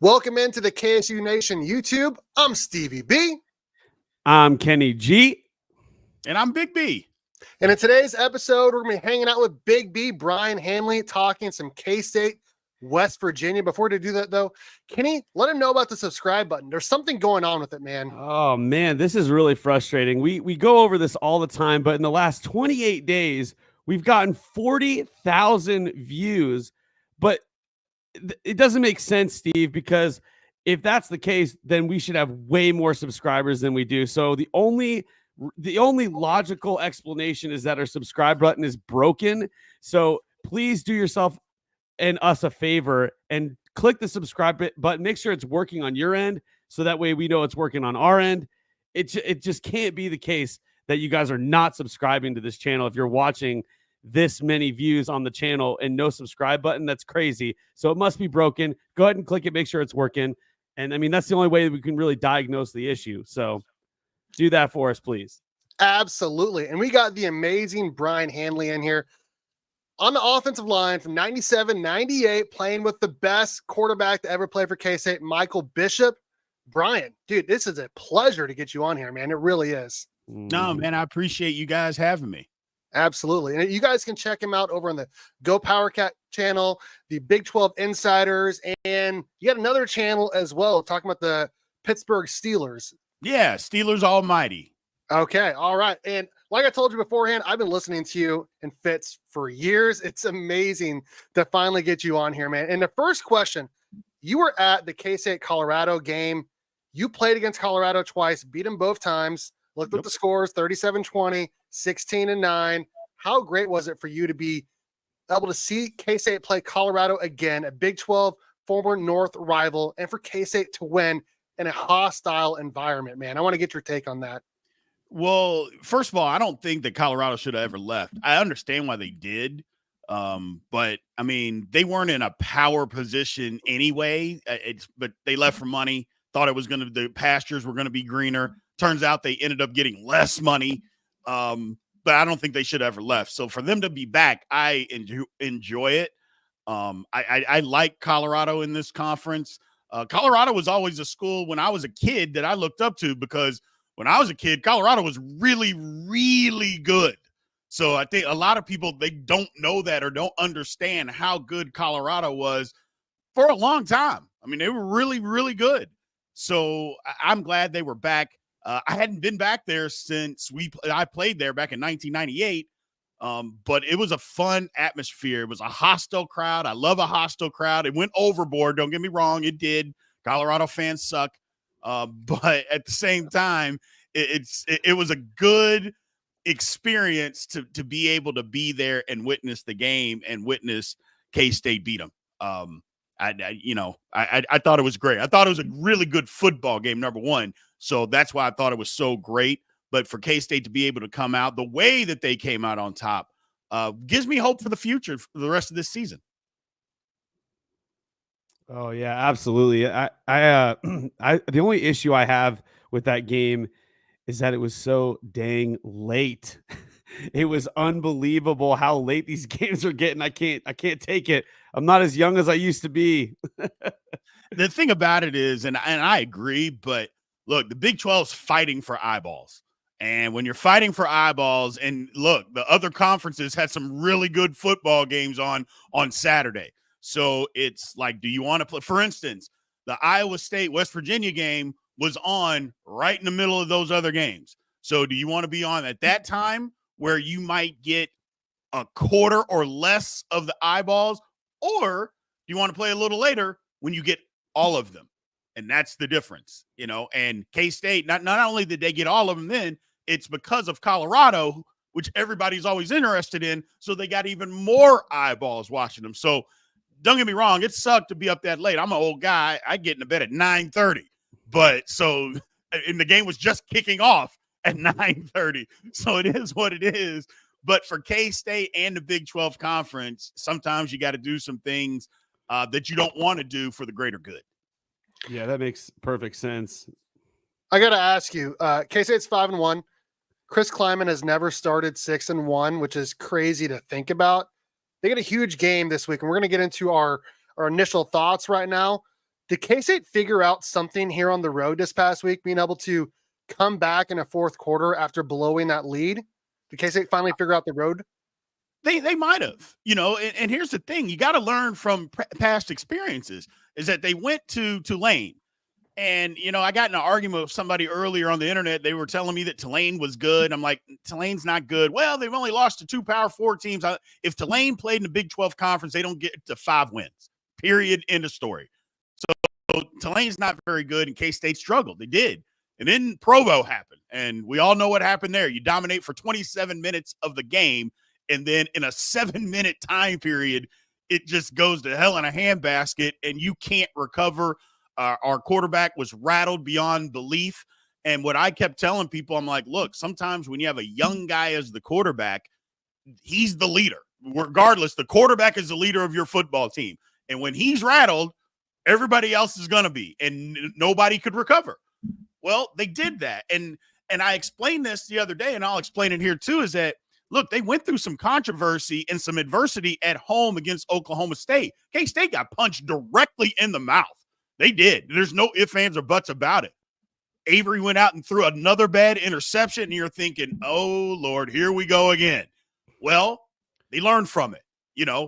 Welcome into the KSU Nation YouTube. I'm Stevie B. I'm Kenny G. And I'm Big B. And in today's episode, we're going to be hanging out with Big B, Brian Hanley, talking some K-State, West Virginia. Before we do that, though, Kenny, let him know about the subscribe button. There's something going on with it, man. Oh, man, this is really frustrating. We go over this all the time, but in the last 28 days, we've gotten 40,000 views. But it doesn't make sense, Steve, because if that's the case, then we should have way more subscribers than we do. So the only logical explanation is that our subscribe button is broken. So please do yourself and us a favor and click the subscribe button. Make sure it's working on your end, so that way we know it's working on our end. It just can't be the case that you guys are not subscribing to this channel if you're watching this many views on the channel and no subscribe button. That's crazy. So it must be broken. Go ahead and click it, make sure it's working. And I mean, that's the only way we can really diagnose the issue. So do that for us, please. Absolutely. And we got the amazing Brian Hanley in here on the offensive line from 97-98, playing with the best quarterback to ever play for K-State, Michael Bishop. Brian, dude, this is a pleasure to get you on here, man. It really is. No, man, I appreciate you guys having me. Absolutely. And you guys can check him out over on the Go Power Cat channel, the Big 12 Insiders, and you got another channel as well talking about the Pittsburgh Steelers. Yeah, Steelers Almighty. Okay. All right. And like I told you beforehand, I've been listening to you and Fitz for years. It's amazing to finally get you on here, man. And the first question, you were at the K-State Colorado game. You played against Colorado twice, beat them both times. Looked at the scores, 37-20, 16-9. How great was it for you to be able to see K-State play Colorado again, a Big 12 former North rival, and for K-State to win in a hostile environment, man? I want to get your take on that. Well, first of all, I don't think that Colorado should have ever left. I understand why they did. But I mean, they weren't in a power position anyway. But they left for money, thought the pastures were going to be greener. Turns out they ended up getting less money. But I don't think they should have ever left. So for them to be back, I enjoy it. I like Colorado in this conference. Colorado was always a school when I was a kid that I looked up to, because when I was a kid, Colorado was really, really good. So I think a lot of people, they don't know that or don't understand how good Colorado was for a long time. I mean, they were really, really good. So I'm glad they were back. I hadn't been back there since I played there back in 1998. But it was a fun atmosphere. It was a hostile crowd. I love a hostile crowd. It went overboard. Don't get me wrong. It did. Colorado fans suck. But at the same time, it was a good experience to be able to be there and witness the game and witness K-State beat them. I thought it was great. I thought it was a really good football game, number one. So that's why I thought it was so great. But for K-State to be able to come out the way that they came out on top gives me hope for the future for the rest of this season. Oh yeah, absolutely. The only issue I have with that game is that it was so dang late. It was unbelievable how late these games are getting. I can't take it. I'm not as young as I used to be. The thing about it is, and I agree, but look, the Big 12's fighting for eyeballs. And when you're fighting for eyeballs, and look, the other conferences had some really good football games on Saturday. So it's like, do you want to play? For instance, the Iowa State West Virginia game was on right in the middle of those other games. So do you want to be on at that time where you might get a quarter or less of the eyeballs, or do you want to play a little later when you get all of them? And that's the difference, and K-State, not only did they get all of them then, it's because of Colorado, which everybody's always interested in. So they got even more eyeballs watching them. So don't get me wrong. It sucked to be up that late. I'm an old guy. I get into bed at 9:30, and the game was just kicking off at 9:30. So it is what it is. But for K-State and the Big 12 conference, sometimes you got to do some things that you don't want to do for the greater good. Yeah, that makes perfect sense. I got to ask you, K-State's 5-1. Chris Kleiman has never started 6-1, which is crazy to think about. They get a huge game this week, and we're going to get into our initial thoughts right now. Did K-State figure out something here on the road this past week, being able to come back in a fourth quarter after blowing that lead? Did K-State finally figure out the road? They might have, and here's the thing. You got to learn from past experiences, is that they went to Tulane. And, I got in an argument with somebody earlier on the internet. They were telling me that Tulane was good. I'm like, Tulane's not good. Well, they've only lost to 2 Power 4 teams. If Tulane played in the Big 12 conference, they don't get to 5 wins, period, end of story. So Tulane's not very good, and K-State struggled. They did. And then Provo happened, and we all know what happened there. You dominate for 27 minutes of the game, and then in a 7-minute time period, it just goes to hell in a handbasket, and you can't recover. Our quarterback was rattled beyond belief. And what I kept telling people, I'm like, look, sometimes when you have a young guy as the quarterback, he's the leader. Regardless, the quarterback is the leader of your football team. And when he's rattled, everybody else is going to be, and nobody could recover. Well, they did that. And I explained this the other day, and I'll explain it here too, is that, look, they went through some controversy and some adversity at home against Oklahoma State. K-State got punched directly in the mouth. They did. There's no ifs, ands, or buts about it. Avery went out and threw another bad interception, and you're thinking, oh, Lord, here we go again. Well, they learned from it.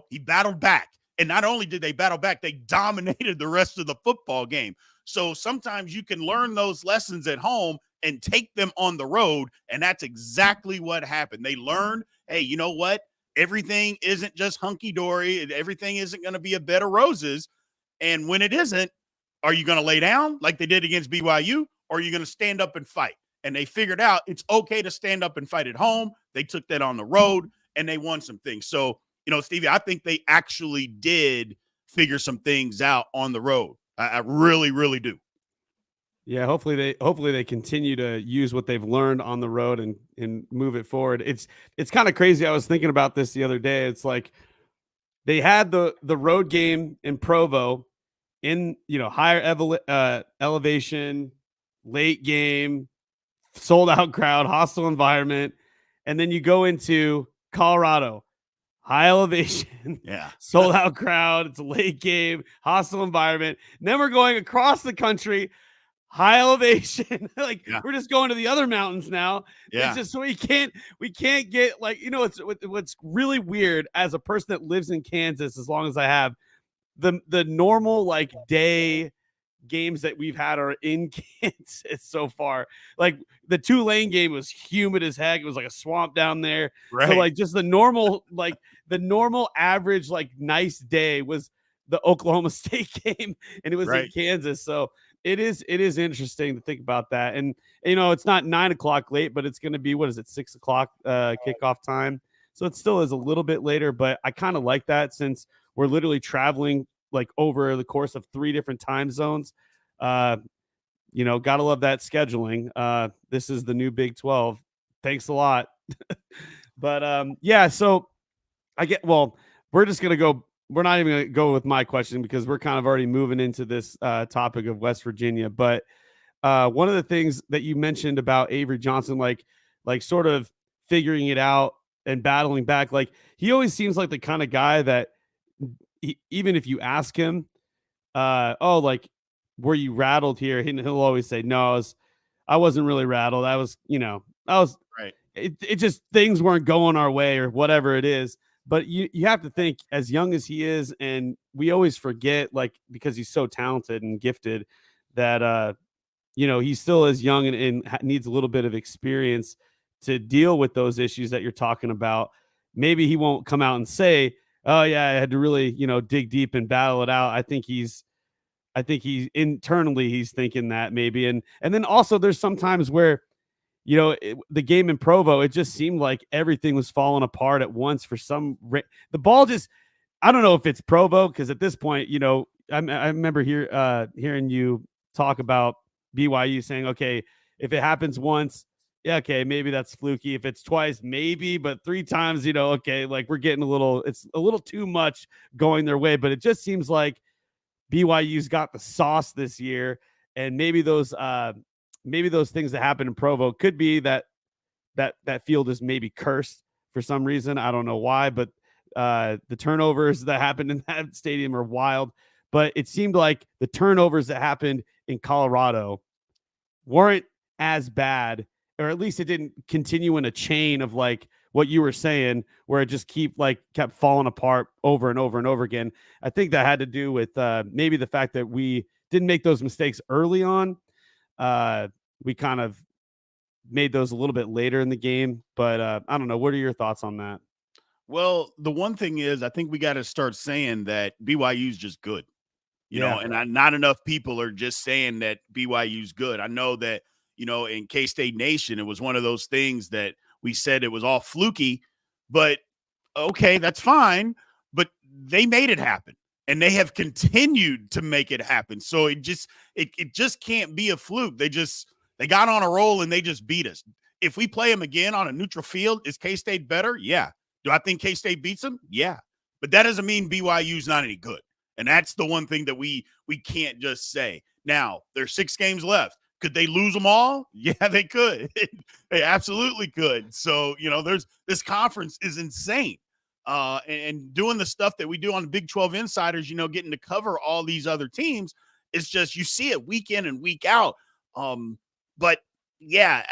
He battled back. And not only did they battle back, they dominated the rest of the football game. So sometimes you can learn those lessons at home and take them on the road, and that's exactly what happened. They learned, hey, you know what? Everything isn't just hunky-dory. Everything isn't going to be a bed of roses. And when it isn't, are you going to lay down like they did against BYU, or are you going to stand up and fight? And they figured out it's okay to stand up and fight at home. They took that on the road, and they won some things. So, Stevie, I think they actually did figure some things out on the road. I really, really do. Yeah, hopefully they continue to use what they've learned on the road and move it forward. It's kind of crazy. I was thinking about this the other day. It's like they had the road game in Provo in higher elevation, late game, sold out crowd, hostile environment, and then you go into Colorado, high elevation, sold out crowd, it's a late game, hostile environment. And then we're going across the country, high elevation. We're just going to the other mountains now. Yeah. It's just so we can't get what's really weird as a person that lives in Kansas as long as I have. The normal day games that we've had are in Kansas so far. Like the Tulane game was humid as heck. It was like a swamp down there. Right. So just the normal average nice day was the Oklahoma State game, and it was in Kansas. So it is interesting to think about that. And it's not 9 o'clock late, but it's going to be, 6 o'clock kickoff time. So it still is a little bit later, but I kind of like that since we're literally traveling over the course of 3 different time zones. Gotta love that scheduling. This is the new Big 12. Thanks a lot. But so we're just gonna go. We're not even gonna go with my question because we're kind of already moving into this topic of West Virginia. But one of the things that you mentioned about Avery Johnson, like sort of figuring it out and battling back, he always seems like the kind of guy that even if you ask him, were you rattled here? He'll always say, no, I wasn't really rattled. I was right. It just, things weren't going our way or whatever it is. But you have to think, as young as he is, and we always forget, because he's so talented and gifted, that he still is young and needs a little bit of experience to deal with those issues that you're talking about. Maybe he won't come out and say, oh yeah, I had to really, dig deep and battle it out. I think he's internally he's thinking that maybe. And then also there's sometimes where, the game in Provo, it just seemed like everything was falling apart at once for the ball just, I don't know if it's Provo, because at this point, I remember hearing you talk about BYU saying, okay, if it happens once, yeah, okay, maybe that's fluky. If it's twice, maybe, but 3 times, okay, we're getting it's a little too much going their way. But it just seems like BYU's got the sauce this year, and maybe those things that happened in Provo could be that field is maybe cursed for some reason. I don't know why, but the turnovers that happened in that stadium are wild. but it seemed like the turnovers that happened in Colorado weren't as bad, or at least it didn't continue in a chain of like what you were saying, where it just kept falling apart over and over and over again. I think that had to do with maybe the fact that we didn't make those mistakes early on. We kind of made those a little bit later in the game, but I don't know. What are your thoughts on that? Well, the one thing is, I think we got to start saying that BYU is just good, you know, and not enough people are just saying that BYU is good. I know that, you know, in K-State Nation, it was one of those things that we said it was all fluky, but okay, that's fine. But they made it happen, and they have continued to make it happen. So it just can't be a fluke. They got on a roll and they just beat us. If we play them again on a neutral field, is K-State better? Yeah. Do I think K-State beats them? Yeah. But that doesn't mean BYU's not any good. And that's the one thing that we can't just say. Now, there's 6 games left. Could they lose them all? Yeah, they could. They absolutely could. So, you know, this conference is insane. And doing the stuff that we do on the Big 12 Insiders, you know, getting to cover all these other teams, it's just, you see it week in and week out. But yeah,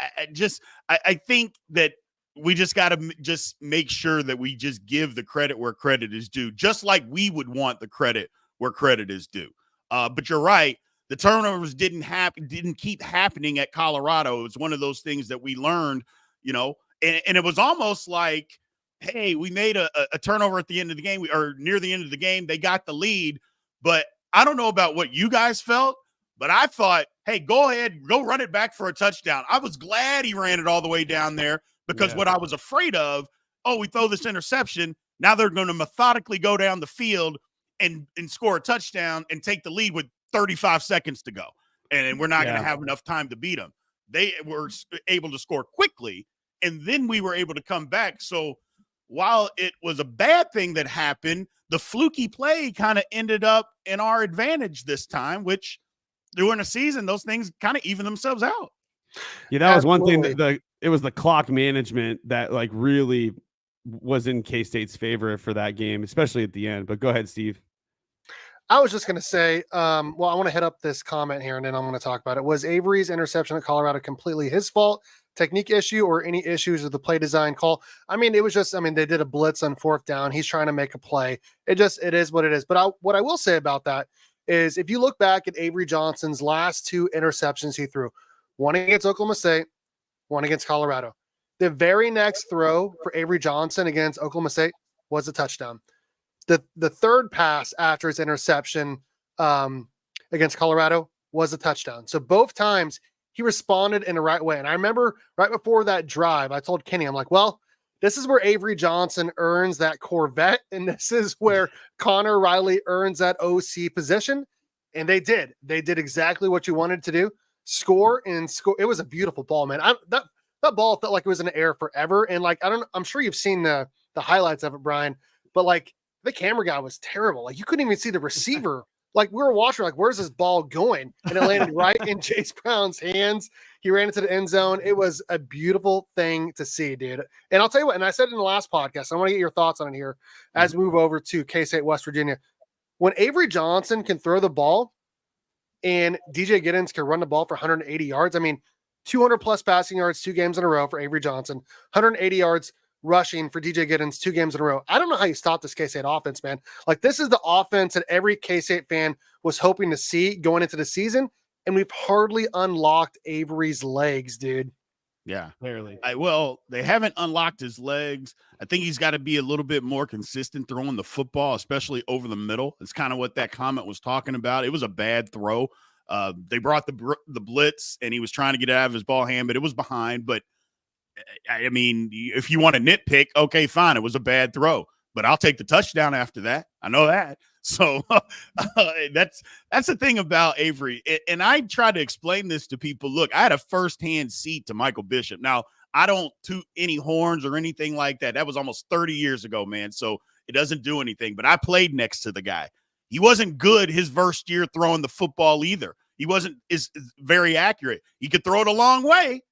I think that we just got to just make sure that we just give the credit where credit is due, just like we would want the credit where credit is due. But you're right. The turnovers didn't keep happening at Colorado. It was one of those things that we learned, you know, and it was almost like, hey, we made a turnover at the end of the game or near the end of the game. They got the lead, but I don't know about what you guys felt, but I thought, hey, go ahead, go run it back for a touchdown. I was glad he ran it all the way down there, because what I was afraid of, we throw this interception. Now they're going to methodically go down the field and score a touchdown and take the lead with 35 seconds to go. And we're not going to have enough time to beat them. They were able to score quickly, and then we were able to come back. So while it was a bad thing that happened, the fluky play kind of ended up in our advantage this time, which during the season, those things kind of even themselves out. Yeah, that was one thing that it was the clock management that like really was in K-State's favor for that game, especially at the end. But go ahead, Steve. I was just going to say, I want to hit up this comment here and then I'm going to talk about it. Was Avery's interception at Colorado completely his fault, technique issue, or any issues with the play design call? I mean, it was just, they did a blitz on 4th down. He's trying to make a play. It is what it is. But what I will say about that is if you look back at Avery Johnson's last 2 interceptions he threw, one against Oklahoma State, one against Colorado. The very next throw for Avery Johnson against Oklahoma State was a touchdown. The third pass after his interception against Colorado was a touchdown. So both times he responded in the right way. And I remember right before that drive, I told Kenny, I'm like, well, this is where Avery Johnson earns that Corvette. And this is where Connor Riley earns that OC position. And they did. They did exactly what you wanted to do. Score. It was a beautiful ball, man. That ball felt like it was in the air forever. And like, I'm sure you've seen the highlights of it, Brian, but like the camera guy was terrible. Like you couldn't even see the receiver. Like we were watching, like, where's this ball going? And it landed right in Chase Brown's hands. He ran into the end zone. It was a beautiful thing to see, dude. And I'll tell you what, and I said it in the last podcast, I want to get your thoughts on it here as we move over to K-State, West Virginia. When Avery Johnson can throw the ball and DJ Giddens can run the ball for 180 yards, 200 plus passing yards 2 games in a row for Avery Johnson, 180 yards rushing for DJ Giddens 2 games in a row. I don't know how you stop this K-State offense, man. Like this is the offense that every K-State fan was hoping to see going into the season, and we've hardly unlocked Avery's legs, dude. Yeah, barely. They haven't unlocked his legs. I think he's got to be a little bit more consistent throwing the football, especially over the middle. It's kind of what that comment was talking about. It was a bad throw. They brought the blitz, and he was trying to get it out of his ball hand, but it was behind. But if you want to nitpick, okay, fine. It was a bad throw, but I'll take the touchdown after that. I know that. So that's the thing about Avery. And I try to explain this to people. Look, I had a firsthand seat to Michael Bishop. Now, I don't toot any horns or anything like that. That was almost 30 years ago, man. So it doesn't do anything. But I played next to the guy. He wasn't good his first year throwing the football either. He wasn't very accurate. He could throw it a long way.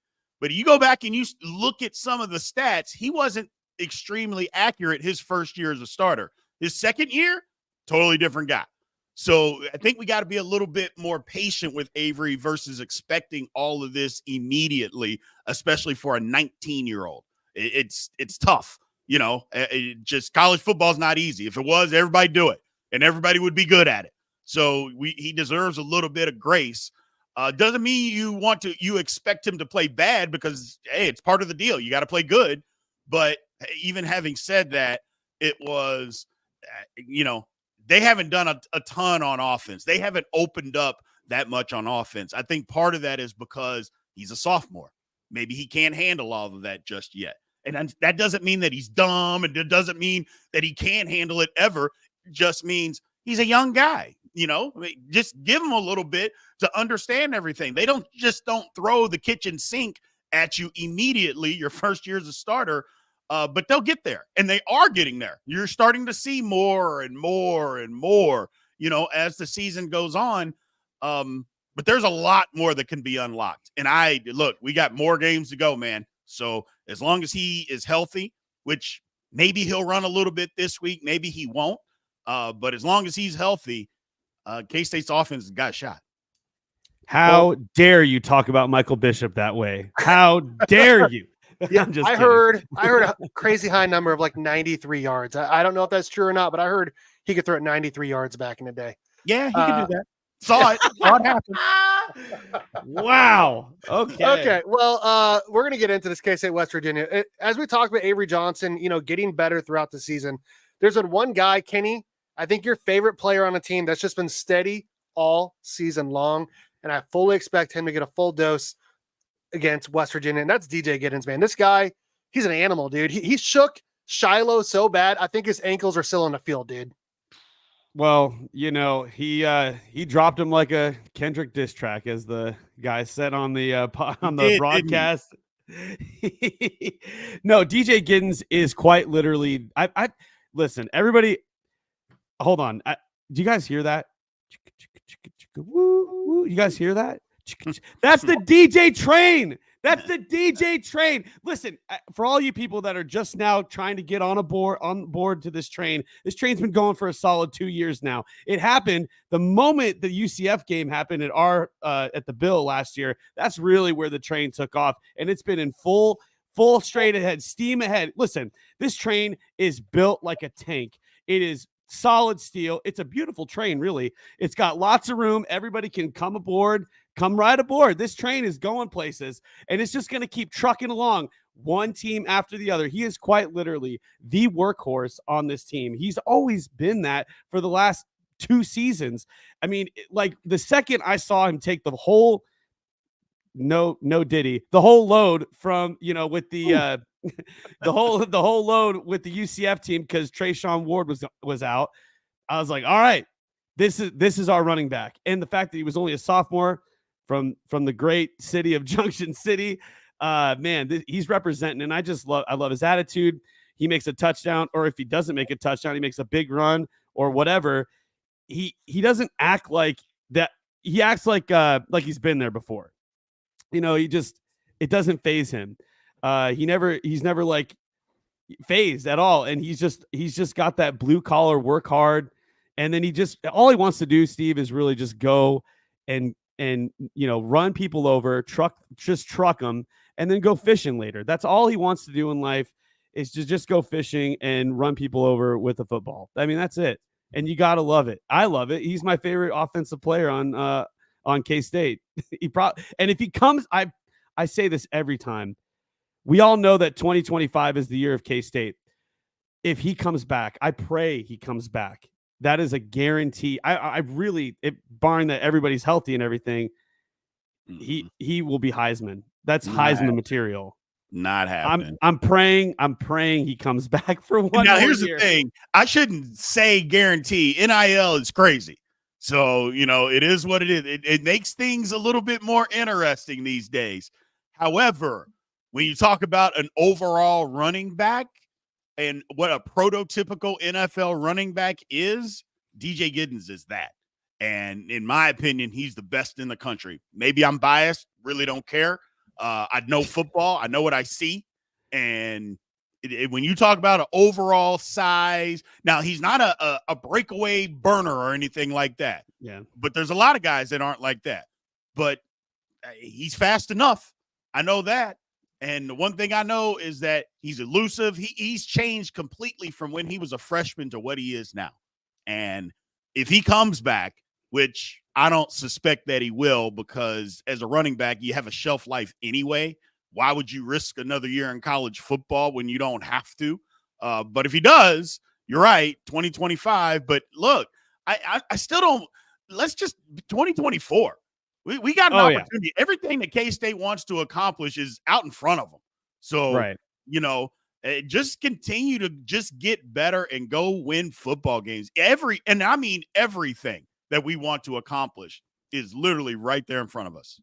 But you go back and you look at some of the stats, he wasn't extremely accurate his first year as a starter. His second year, totally different guy. So I think we got to be a little bit more patient with Avery versus expecting all of this immediately, especially for a 19-year-old. It's tough. Just college football is not easy. If it was, everybody do it, and everybody would be good at it. So he deserves a little bit of grace. Doesn't mean you expect him to play bad, because, hey, it's part of the deal. You got to play good. But even having said that, it was, they haven't done a ton on offense. They haven't opened up that much on offense. I think part of that is because he's a sophomore. Maybe he can't handle all of that just yet. And that doesn't mean that he's dumb, and it doesn't mean that he can't handle it ever. It just means he's a young guy. Just give him a little bit to understand everything. They don't throw the kitchen sink at you immediately your first year as a starter, but they'll get there, and they are getting there. You're starting to see more and more and more, as the season goes on. But there's a lot more that can be unlocked. And we got more games to go, man. So as long as he is healthy, which maybe he'll run a little bit this week, maybe he won't. But as long as he's healthy, K-State's offense has got a shot. How dare you talk about Michael Bishop that way? How dare you? Yeah, I heard a crazy high number of like 93 yards. I don't know if that's true or not, but I heard he could throw it 93 yards back in the day. Yeah, he could do that. Saw it happen. Wow. Okay. Well, we're going to get into this K-State West Virginia. As we talked about Avery Johnson, getting better throughout the season, there's been one guy, Kenny, I think your favorite player on a team that's just been steady all season long, and I fully expect him to get a full dose against West Virginia, and that's DJ Giddens, man. This guy, he's an animal, dude. He shook Shiloh so bad, I think his ankles are still on the field, dude. Well, he dropped him like a Kendrick diss track, as the guy said on the broadcast. No, DJ Giddens is quite literally. I listen, everybody. Hold on. Do you guys hear that? You guys hear that? That's the DJ train. That's the DJ train. Listen, for all you people that are just now trying to get on board to this train's been going for a solid 2 years now. It happened the moment the UCF game happened at the Bill last year. That's really where the train took off, and it's been in full straight ahead, steam ahead. Listen, this train is built like a tank. It is solid steel. It's a beautiful train, really. It's got lots of room. Everybody can come right aboard. This train is going places, and it's just going to keep trucking along, one team after the other. He is quite literally the workhorse on this team. He's always been that for the last 2 seasons. I mean, like the second I saw him take the whole the whole load from, with the the whole load with the UCF team, because Trayshawn Ward was out. I was like, all right, this is our running back. And the fact that he was only a sophomore from the great city of Junction City, man, he's representing, and I love his attitude. He makes a touchdown, or if he doesn't make a touchdown, he makes a big run or whatever. He doesn't act like that. He acts like he's been there before. It doesn't faze him. He's never like phased at all. And he's just got that blue collar, work hard. And then all he wants to do, Steve, is really just go and run people over, truck them, and then go fishing later. That's all he wants to do in life, is to just go fishing and run people over with a football. I mean, that's it. And you got to love it. I love it. He's my favorite offensive player on K-State. And if he comes, I say this every time. We all know that 2025 is the year of K-State. If he comes back, I pray he comes back. That is a guarantee. I really, barring that everybody's healthy and everything, he will be Heisman. That's Heisman material. Not happening. I'm praying he comes back for one. Now, more here's year. the thing. I shouldn't say guarantee. NIL is crazy. So, it is what it is. It makes things a little bit more interesting these days. However, when you talk about an overall running back and what a prototypical NFL running back is, DJ Giddens is that. And in my opinion, he's the best in the country. Maybe I'm biased, really don't care. I know football. I know what I see. And when you talk about an overall size, now he's not a breakaway burner or anything like that. Yeah. But there's a lot of guys that aren't like that. But he's fast enough. I know that. And the one thing I know is that he's elusive. He's changed completely from when he was a freshman to what he is now. And if he comes back, which I don't suspect that he will, because as a running back, you have a shelf life anyway. Why would you risk another year in college football when you don't have to? But if he does, you're right, 2025. But look, I still don't – let's just – 2024. We got an opportunity. Yeah. Everything that K-State wants to accomplish is out in front of them. So, just continue to just get better and go win football games. And I mean everything that we want to accomplish is literally right there in front of us.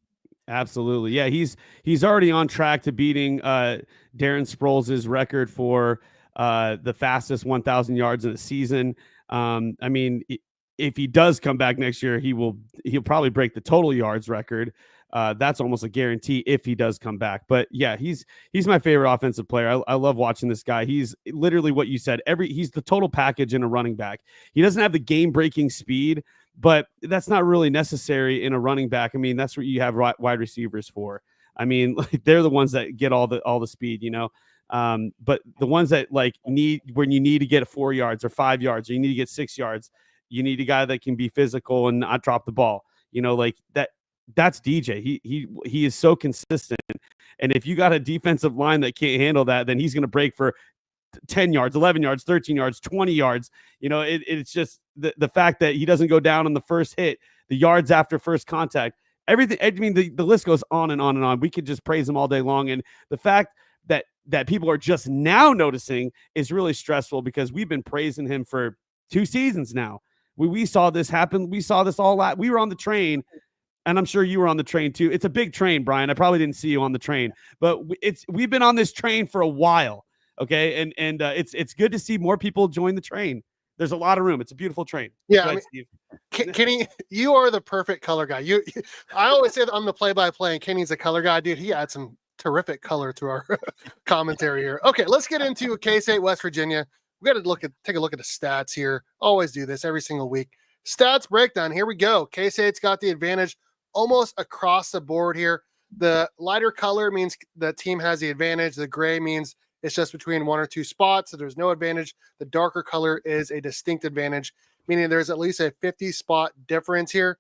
Absolutely. Yeah, he's already on track to beating Darren Sproles' record for the fastest 1,000 yards in a season. I mean, if he does come back next year, he'll probably break the total yards record. That's almost a guarantee if he does come back. But yeah, he's my favorite offensive player. I love watching this guy. He's literally what you said. He's the total package in a running back. He doesn't have the game-breaking speed, but that's not really necessary in a running back. I mean, that's what you have wide receivers for. I mean, like, they're the ones that get all the speed, but the ones that need when you need to get 4 yards or 5 yards, or you need to get 6 yards, you need a guy that can be physical and not drop the ball. Like that. That's DJ. He is so consistent. And if you got a defensive line that can't handle that, then he's going to break for 10 yards, 11 yards, 13 yards, 20 yards. It's just the fact that he doesn't go down on the first hit, the yards after first contact, everything. I mean, the list goes on and on and on. We could just praise him all day long. And the fact that people are just now noticing is really stressful, because we've been praising him for 2 seasons now. We saw this happen. We saw this all out. We were on the train. And I'm sure you were on the train too. It's a big train, Brian. I probably didn't see you on the train, but we've been on this train for a while. Okay. And it's good to see more people join the train. There's a lot of room. It's a beautiful train. Yeah. Kenny, you are the perfect color guy. I always say that I'm the play-by-play, and Kenny's a color guy. Dude, he adds some terrific color to our commentary here. Okay. Let's get into K-State, West Virginia. We got to take a look at the stats here. Always do this every single week. Stats breakdown. Here we go. K-State's got the advantage almost across the board here. The lighter color means the team has the advantage. The gray means it's just between 1 or 2 spots, so there's no advantage. The darker color is a distinct advantage, meaning there's at least a 50-spot difference here.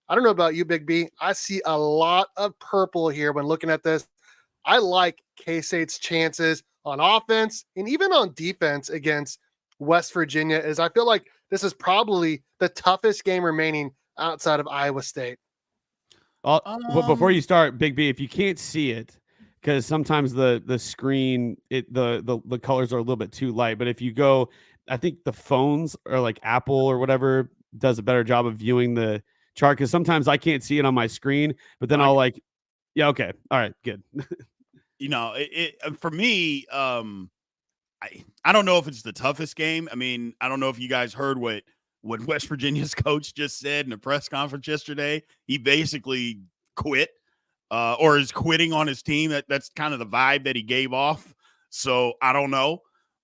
I don't know about you, Big B. I see a lot of purple here when looking at this. I like K-State's chances on offense and even on defense against West Virginia, as I feel like this is probably the toughest game remaining outside of Iowa State. Well, before you start, Big B, if you can't see it, because sometimes the screen, the colors are a little bit too light. But if you go, I think the phones or like Apple or whatever does a better job of viewing the chart, because sometimes I can't see it on my screen, but then I'll okay, all right, good. For me, I don't know if it's the toughest game. I mean, I don't know if you guys heard what West Virginia's coach just said in a press conference yesterday. He basically quit or is quitting on his team. That's kind of the vibe that he gave off. So I don't know,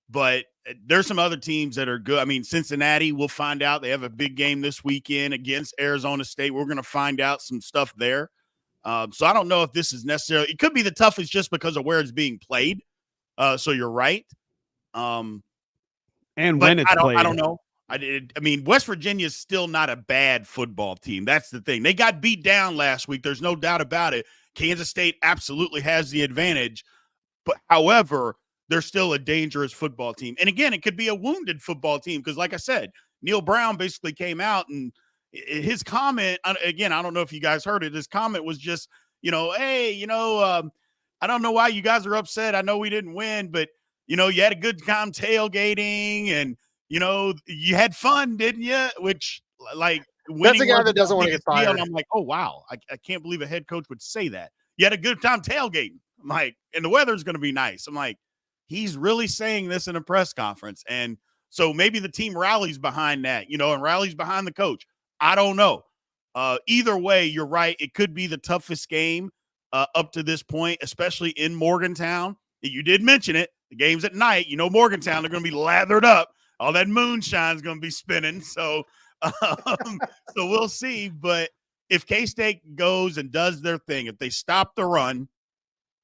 but there's some other teams that are good. I mean, Cincinnati, we'll find out. They have a big game this weekend against Arizona State. We're going to find out some stuff there. So I don't know if this is necessarily – it could be the toughest just because of where it's being played. So you're right. And when it's played. I don't know. I mean, West Virginia is still not a bad football team. That's the thing. They got beat down last week. There's no doubt about it. Kansas State absolutely has the advantage. But however, they're still a dangerous football team. And again, it could be a wounded football team because, like I said, Neil Brown basically came out and his comment, again, I don't know if you guys heard it. His comment was just, hey, I don't know why you guys are upset. I know we didn't win, but, you had a good time tailgating and, you had fun, didn't you? Which, that's a guy that doesn't want to get fired. And I'm like, oh, wow. I can't believe a head coach would say that. You had a good time tailgating. I'm like, and the weather's going to be nice. I'm like, he's really saying this in a press conference. And so maybe the team rallies behind that, and rallies behind the coach. I don't know. Either way, you're right. It could be the toughest game up to this point, especially in Morgantown. You did mention it. The game's at night. You know, Morgantown, they're going to be lathered up. All that moonshine's going to be spinning. So, so we'll see. But if K-State goes and does their thing, if they stop the run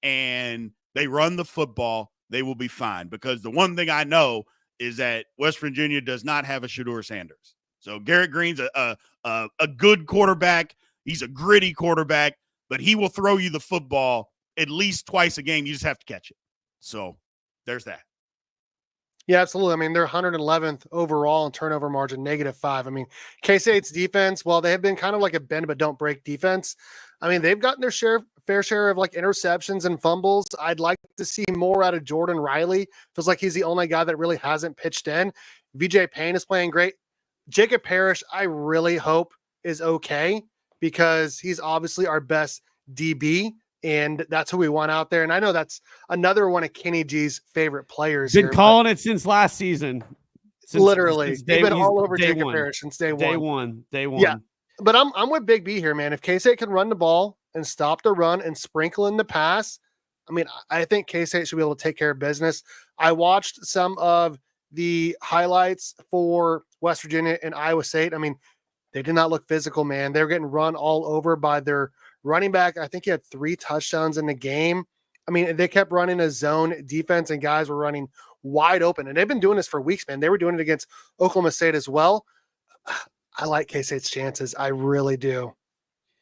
and they run the football, they will be fine. Because the one thing I know is that West Virginia does not have a Shedeur Sanders. So Garrett Green's a good quarterback. He's a gritty quarterback, but he will throw you the football at least twice a game. You just have to catch it. So there's that. Yeah, absolutely. I mean, they're 111th overall in turnover margin, -5. I mean, K-State's defense, while they have been kind of like a bend but don't break defense, I mean, they've gotten their fair share of like interceptions and fumbles. I'd like to see more out of Jordan Riley. Feels like he's the only guy that really hasn't pitched in. VJ Payne is playing great. Jacob Parrish, I really hope is okay because he's obviously our best DB. And that's who we want out there. And I know that's another one of Kenny G's favorite players. Been calling it since last season. Literally, they've been all over Jacob Parrish since day one. Day one. Yeah, but I'm with Big B here, man. If K-State can run the ball and stop the run and sprinkle in the pass, I mean, I think K-State should be able to take care of business. I watched some of the highlights for West Virginia and Iowa State. I mean, they did not look physical, man. They were getting run all over by their running back. I think he had 3 touchdowns in the game. I mean, they kept running a zone defense and guys were running wide open. And they've been doing this for weeks, man. They were doing it against Oklahoma State as well. I like K-State's chances. I really do.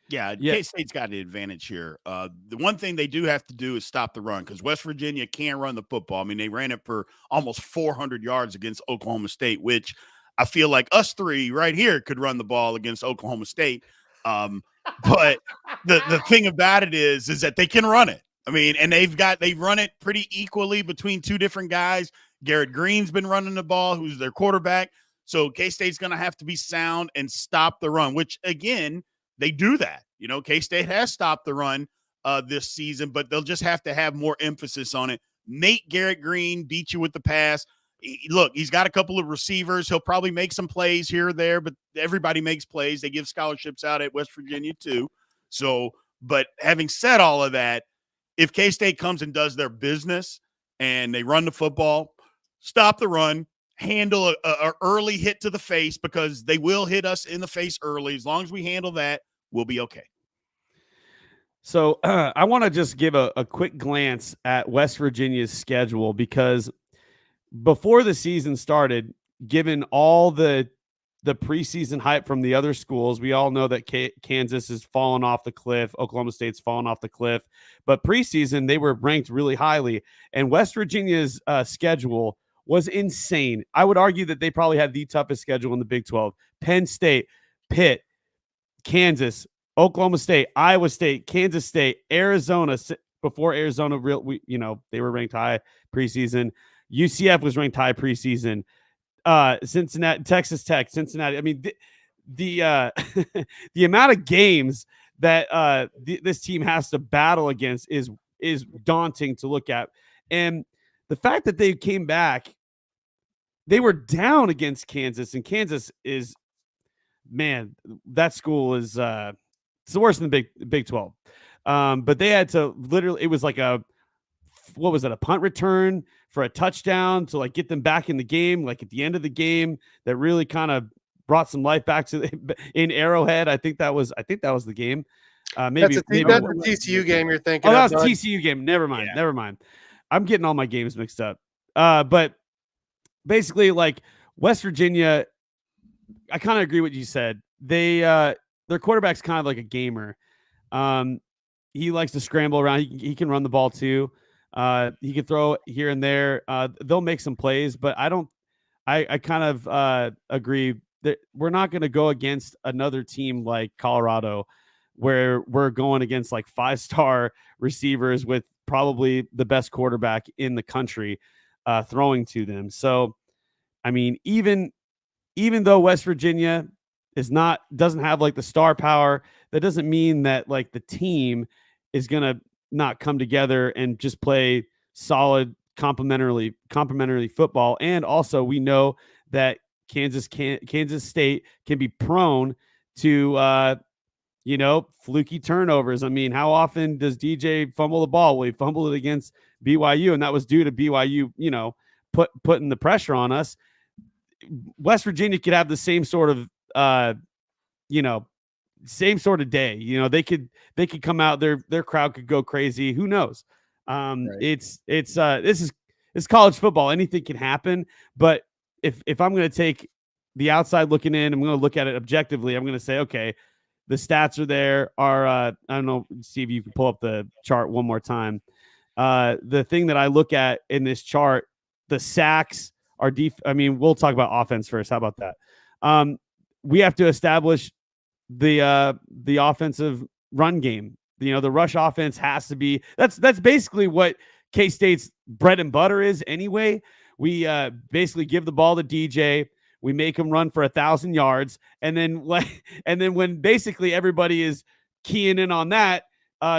Yeah, K-State's got an advantage here. The one thing they do have to do is stop the run because West Virginia can't run the football. I mean, they ran it for almost 400 yards against Oklahoma State, which I feel like us three right here could run the ball against Oklahoma State. But the thing about it is that they can run it. I mean, and they've run it pretty equally between 2 different guys. Garrett Green's been running the ball, who's their quarterback. So K-State's going to have to be sound and stop the run, which again, they do that. You know, K-State has stopped the run this season, but they'll just have to have more emphasis on it. Make Garrett Green beat you with the pass. Look, he's got a couple of receivers. He'll probably make some plays here or there, but everybody makes plays. They give scholarships out at West Virginia too. So, but having said all of that, if K-State comes and does their business and they run the football, stop the run, handle a early hit to the face because they will hit us in the face early. As long as we handle that, we'll be okay. So I want to just give a quick glance at West Virginia's schedule because before the season started, given all the preseason hype from the other schools, we all know that Kansas has fallen off the cliff. Oklahoma State's fallen off the cliff. But preseason, they were ranked really highly. And West Virginia's schedule was insane. I would argue that they probably had the toughest schedule in the Big 12. Penn State, Pitt, Kansas, Oklahoma State, Iowa State, Kansas State, Arizona. Before Arizona, they were ranked high preseason. UCF was ranked high preseason. Cincinnati, Texas Tech, Cincinnati. I mean, the the amount of games that this team has to battle against is daunting to look at. And the fact that they came back, they were down against Kansas, and Kansas is, man, that school is it's the worst in the Big 12. But they had to literally, it was like a punt return for a touchdown to like get them back in the game, like at the end of the game, that really kind of brought some life back to in Arrowhead. I think that was the game. Maybe that's a TCU game you're thinking. Oh, that was a TCU game. Never mind. I'm getting all my games mixed up. But basically, like West Virginia, I kind of agree with what you said. Their quarterback's kind of like a gamer. He likes to scramble around. He can run the ball too. He can throw here and there. They'll make some plays, but I kind of agree that we're not going to go against another team like Colorado, where we're going against like 5-star receivers with probably the best quarterback in the country throwing to them. So, I mean, even though West Virginia doesn't have like the star power, that doesn't mean that like the team is going to not come together and just play solid complementary football. And also we know that Kansas State can be prone to fluky turnovers. I mean, how often does DJ fumble the ball? Well, he fumbled it against BYU, and that was due to BYU, putting the pressure on us. West Virginia could have the same sort of, same sort of day. They could come out, their crowd could go crazy. Who knows? Right. This is college football. Anything can happen. But if I'm going to take the outside looking in, I'm going to look at it objectively. I'm going to say, okay, the stats are there. I don't know. See if you can pull up the chart one more time. The thing that I look at in this chart, the sacks are we'll talk about offense first. How about that? We have to establish the offensive run game. The rush offense has to be. That's basically what K-State's bread and butter is anyway. We basically give the ball to DJ. We make him run for 1,000 yards, and then when basically everybody is keying in on that,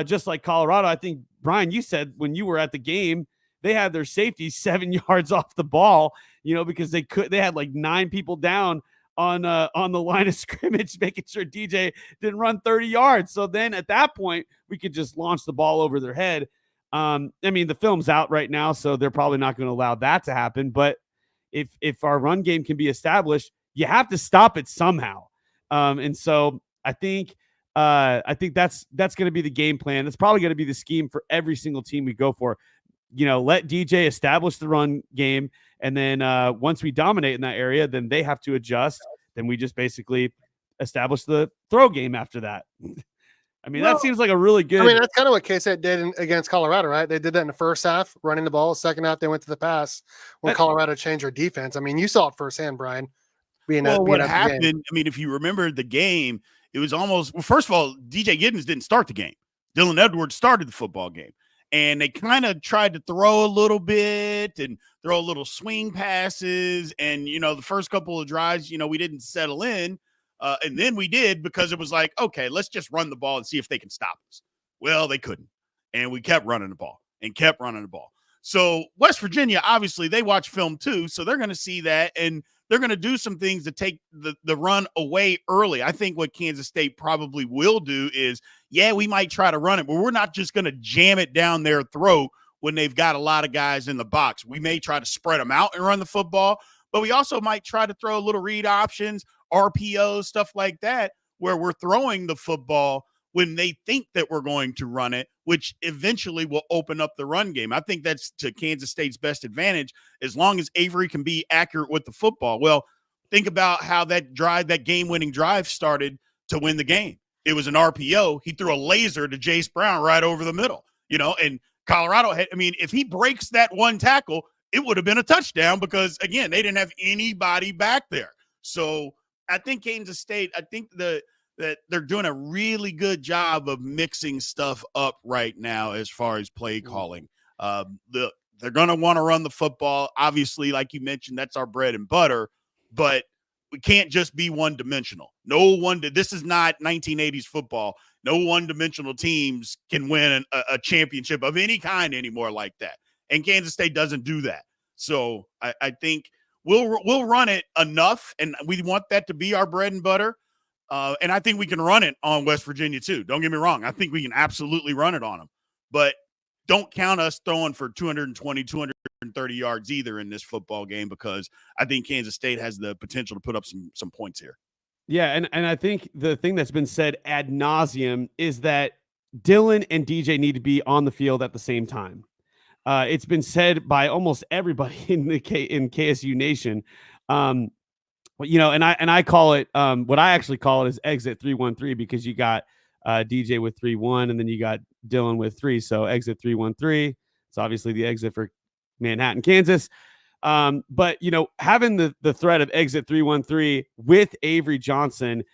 just like Colorado, I think Brian, you said when you were at the game, they had their safety 7 yards off the ball, because they had like 9 people down on the line of scrimmage, making sure DJ didn't run 30 yards. So then at that point, we could just launch the ball over their head. The film's out right now, so they're probably not going to allow that to happen. But if our run game can be established, you have to stop it somehow. And so I think that's going to be the game plan. That's probably going to be the scheme for every single team we go for. Let DJ establish the run game, and then once we dominate in that area, then they have to adjust. Then we just basically establish the throw game after that. That seems like a really good. That's kind of what K-State did against Colorado, right? They did that in the first half, running the ball. Second half, they went to the pass when Colorado changed their defense. You saw it firsthand, Brian. What happened, if you remember the game, it was almost, first of all, DJ Giddens didn't start the game. Dylan Edwards started the football game. And they kind of tried to throw a little bit and throw a little swing passes. And, the first couple of drives, we didn't settle in. And then we did, because it was like, okay, let's just run the ball and see if they can stop us. Well, they couldn't. And we kept running the ball. So West Virginia, obviously, they watch film too. So they're going to see that. And they're going to do some things to take the run away early. I think what Kansas State probably will do is, we might try to run it, but we're not just going to jam it down their throat when they've got a lot of guys in the box. We may try to spread them out and run the football, but we also might try to throw a little read options, RPOs, stuff like that, where we're throwing the football when they think that we're going to run it, which eventually will open up the run game. I think that's to Kansas State's best advantage, as long as Avery can be accurate with the football. Well, think about how that game-winning drive started to win the game. It was an RPO. He threw a laser to Jace Brown right over the middle, and Colorado had, if he breaks that one tackle, it would have been a touchdown, because, again, they didn't have anybody back there. So I think Kansas State, that they're doing a really good job of mixing stuff up right now as far as play calling. They're going to want to run the football. Obviously, like you mentioned, that's our bread and butter, but we can't just be one-dimensional. This is not 1980s football. No one-dimensional teams can win a championship of any kind anymore like that. And Kansas State doesn't do that. So I think we'll run it enough, and we want that to be our bread and butter. And I think we can run it on West Virginia too. Don't get me wrong. I think we can absolutely run it on them. But don't count us throwing for 220, 230 yards either in this football game, because I think Kansas State has the potential to put up some points here. Yeah, and I think the thing that's been said ad nauseum is that Dylan and DJ need to be on the field at the same time. It's been said by almost everybody in KSU Nation. And I call it, what I actually call it is exit 313, because you got DJ with 3-1, and then you got Dylan with 3. So exit 313. It's obviously the exit for Manhattan, Kansas. But having the threat of exit 313 with Avery Johnson,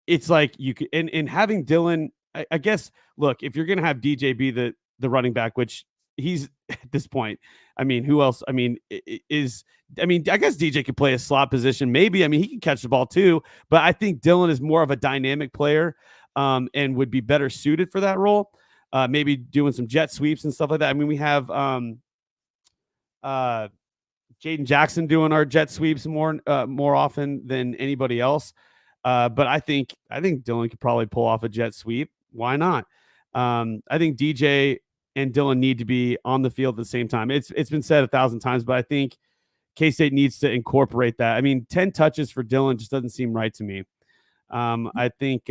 it's like you could, and having Dylan, I guess, look, if you're going to have DJ be the running back, which he's at this point, who else? I guess DJ could play a slot position. Maybe, he can catch the ball too, but I think Dylan is more of a dynamic player, and would be better suited for that role. Maybe doing some jet sweeps and stuff like that. We have, Jaden Jackson doing our jet sweeps more often than anybody else. But I think Dylan could probably pull off a jet sweep. Why not? I think DJ and Dylan need to be on the field at the same time. It's been said 1,000 times, but I think K-State needs to incorporate that. I mean, 10 touches for Dylan just doesn't seem right to me. I think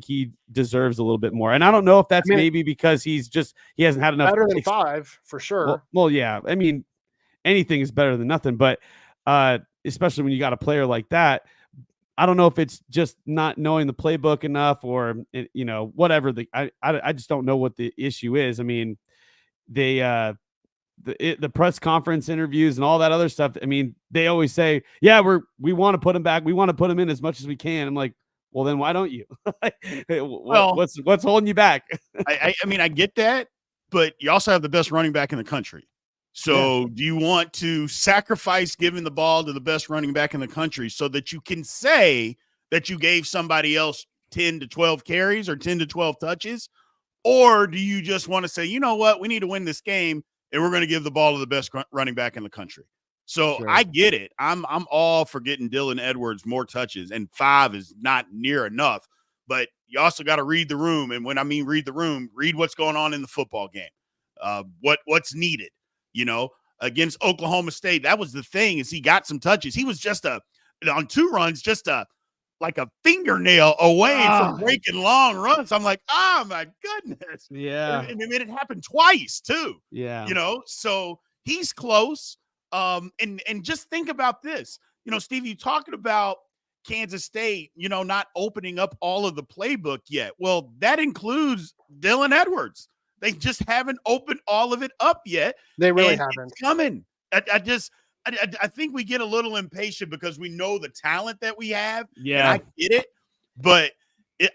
he deserves a little bit more, and I don't know if that's maybe because he hasn't had enough. Better than 5 for sure. Well, yeah. I mean, anything is better than nothing, but especially when you got a player like that. I don't know if it's just not knowing the playbook enough or, whatever. I just don't know what the issue is. I mean, the press conference interviews and all that other stuff. I mean, they always say, yeah, we want to put him back. We want to put him in as much as we can. I'm like, well, then why don't you? What's holding you back? I mean, I get that, but you also have the best running back in the country. So do you want to sacrifice giving the ball to the best running back in the country so that you can say that you gave somebody else 10 to 12 carries or 10 to 12 touches? Or do you just want to say, you know what, we need to win this game and we're going to give the ball to the best running back in the country? So Sure. I get it. I'm all for getting Dylan Edwards more touches, and 5 is not near enough. But you also got to read the room. And when I mean read the room, read what's going on in the football game, what's needed. Against Oklahoma State, that was the thing, is he got some touches. He was just on 2 runs, like a fingernail away from breaking long runs. I'm like, oh my goodness. Yeah. And it happened twice too. Yeah. So he's close. And just think about this, Steve, you talking about Kansas State, not opening up all of the playbook yet. Well, that includes Dylan Edwards. They just haven't opened all of it up yet. They really haven't. It's coming. I think we get a little impatient because we know the talent that we have. Yeah. And I get it, but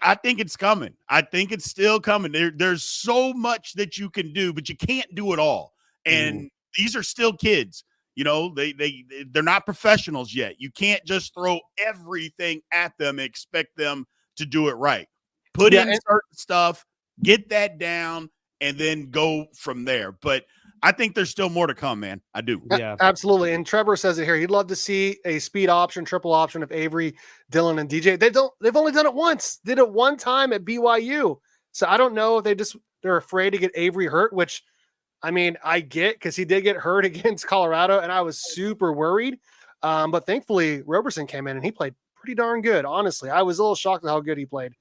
I think it's coming. I think it's still coming. There's so much that you can do, but you can't do it all. And these are still kids. They're not professionals yet. You can't just throw everything at them and expect them to do it right. Put in certain stuff, get that down, and then go from there. But I think there's still more to come, man. I do. Yeah, absolutely. And Trevor says it here. He'd love to see a speed option, triple option of Avery, Dylan, and DJ. They've only done it once. Did it one time at BYU. So I don't know if they're afraid to get Avery hurt, which, I mean, I get, because he did get hurt against Colorado, and I was super worried. But thankfully, Roberson came in and he played pretty darn good. Honestly, I was a little shocked at how good he played.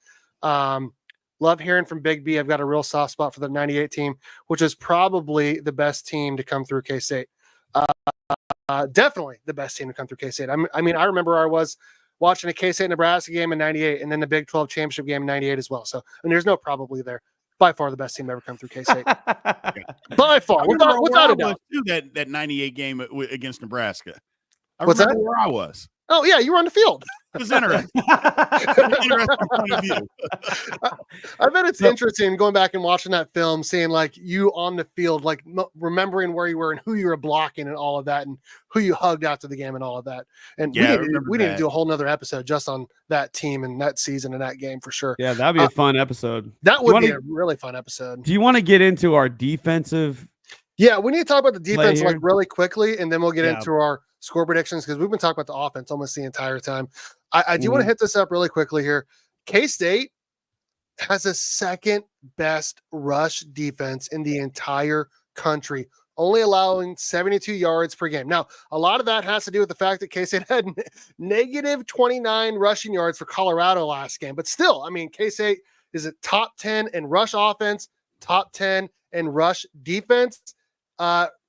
Love hearing from Big B. I've got a real soft spot for the 98 team, which is probably the best team to come through K-State. Definitely the best team to come through K-State. I mean, I remember I was watching a K-State Nebraska game in 98 and then the Big 12 championship game in 98 as well. So, and there's no probably there. By far the best team ever come through K-State. By far. Without a doubt. That 98 game against Nebraska. What's that? Where I was. Oh, yeah, you were on the field. It was interesting. Interesting point of view. I bet it's interesting going back and watching that film, seeing like you on the field, like remembering where you were and who you were blocking and all of that, and who you hugged after the game and all of that. And we need to do a whole nother episode just on that team and that season and that game for sure. Yeah, that'd be a fun episode. That would be a really fun episode. Do you want to get into our defensive? Yeah, we need to talk about the defense like really quickly, and then we'll get into our score predictions, because we've been talking about the offense almost the entire time. I do want to hit this up really quickly here. K-State has the second best rush defense in the entire country, only allowing 72 yards per game. Now, a lot of that has to do with the fact that K-State had negative 29 rushing yards for Colorado last game. But still, I mean, K-State is a top 10 in rush offense, top 10 in rush defense,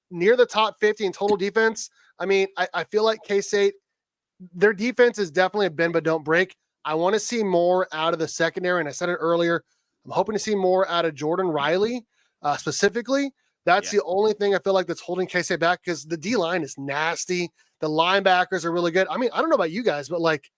near the top 50 in total defense. I mean, I feel like K-State, their defense is definitely a bend but don't break. I want to see more out of the secondary, and I said it earlier. I'm hoping to see more out of Jordan Riley specifically. That's the only thing I feel like that's holding K-State back, because the D-line is nasty. The linebackers are really good. I mean, I don't know about you guys, but like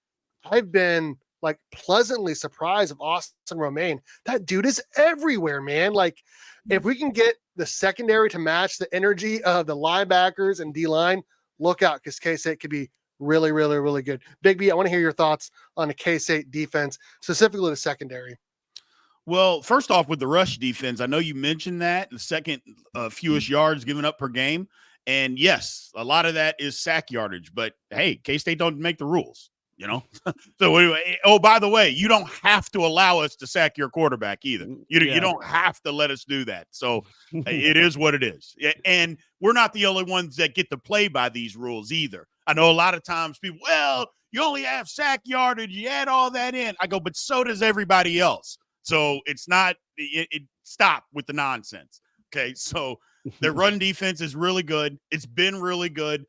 I've been like pleasantly surprised of Austin Romaine. That dude is everywhere, man. Like if we can get the secondary to match the energy of the linebackers and D-line, look out, because K-State could be really, really, really good. Big B, I want to hear your thoughts on the K-State defense, specifically the secondary. Well, first off, with the rush defense, I know you mentioned that the second fewest yards given up per game. And yes, a lot of that is sack yardage, but hey, K-State don't make the rules. You know, so anyway, oh, by the way, you don't have to allow us to sack your quarterback either. You don't have to let us do that. So it is what it is. And we're not the only ones that get to play by these rules either. I know a lot of times people, well, you only have sack yardage, you add all that in. I go, but so does everybody else. So it's not, stop with the nonsense. Okay. So their run defense is really good. It's been really good.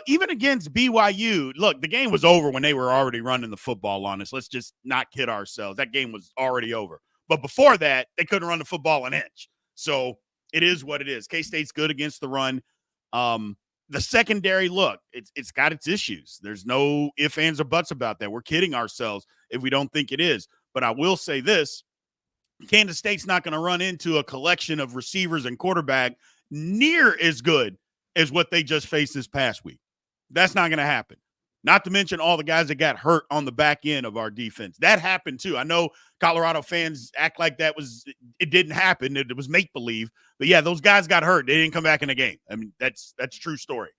Even against BYU, look, the game was over when they were already running the football on us. Let's just not kid ourselves. That game was already over. But before that, they couldn't run the football an inch. So it is what it is. K-State's good against the run. The secondary, look, it's got its issues. There's no ifs, ands, or buts about that. We're kidding ourselves if we don't think it is. But I will say this, Kansas State's not going to run into a collection of receivers and quarterback near as good as what they just faced this past week. That's not going to happen. Not to mention all the guys that got hurt on the back end of our defense. That happened too. I know Colorado fans act like it didn't happen. It was make-believe. But yeah, those guys got hurt. They didn't come back in the game. I mean, that's a true story.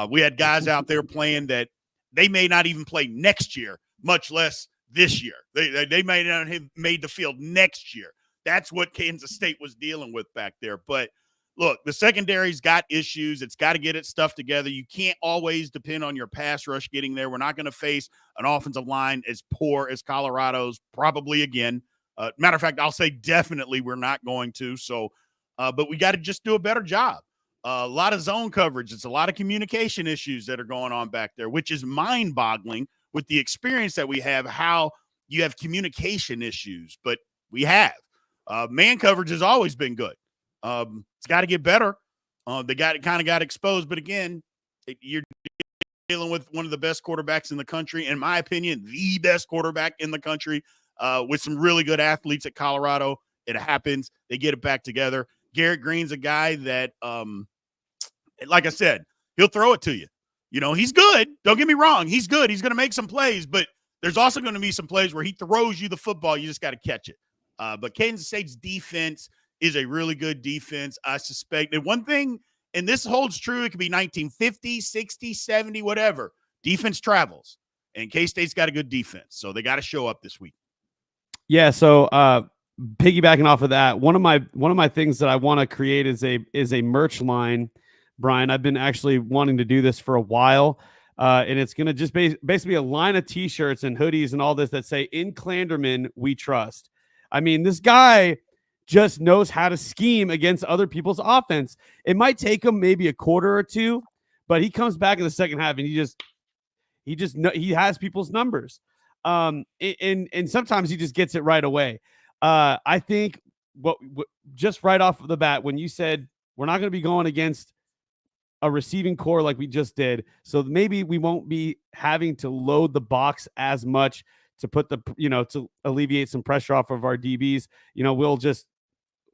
We had guys out there playing that they may not even play next year, much less this year. They may not have made the field next year. That's what Kansas State was dealing with back there. But look, the secondary's got issues. It's got to get its stuff together. You can't always depend on your pass rush getting there. We're not going to face an offensive line as poor as Colorado's probably again. Matter of fact, I'll say definitely we're not going to. So, but we got to just do a better job. A lot of zone coverage. It's a lot of communication issues that are going on back there, which is mind-boggling with the experience that we have, how you have communication issues. But we have. Man coverage has always been good. It's got to get better. They got exposed, but again, you're dealing with one of the best quarterbacks in the country, in my opinion, the best quarterback in the country, with some really good athletes at Colorado. It happens. They get it back together. Garrett Green's a guy that, like I said, he'll throw it to you. You know, he's good. Don't get me wrong. He's good. He's going to make some plays, but there's also going to be some plays where he throws you the football. You just got to catch it. But Kansas State's defense is a really good defense. I suspect that one thing, and this holds true, it could be 1950, 60, 70, whatever. Defense travels, and K-State's got a good defense, so they got to show up this week. Yeah, so piggybacking off of that, one of my things that I want to create is a merch line, Brian. I've been actually wanting to do this for a while, and it's going to just basically a line of T-shirts and hoodies and all this that say, "In Clanderman, we trust." I mean, this guy just knows how to scheme against other people's offense. It might take him maybe a quarter or two, but he comes back in the second half and he has people's numbers. And sometimes he just gets it right away. I think what just right off of the bat, when you said we're not going to be going against a receiving core like we just did, so maybe we won't be having to load the box as much to put to alleviate some pressure off of our DBs.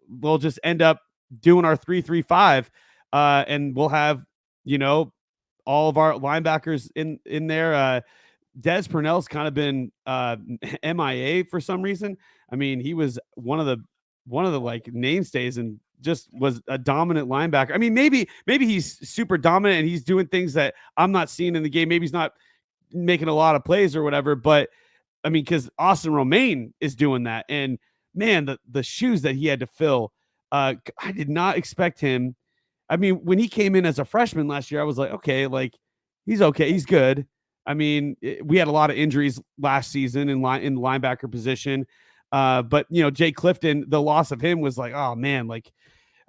We'll just end up doing our 3-3-5, and we'll have, all of our linebackers in there. Des Purnell's kind of been MIA for some reason. I mean, he was one of the like mainstays and just was a dominant linebacker. I mean, maybe he's super dominant and he's doing things that I'm not seeing in the game. Maybe he's not making a lot of plays or whatever, but I mean, because Austin Romaine is doing that, and man, the shoes that he had to fill, I did not expect him. I mean, when he came in as a freshman last year, I was like, okay, like he's okay, he's good. I mean, we had a lot of injuries last season in the linebacker position, but Jay Clifton, the loss of him was like, oh man, like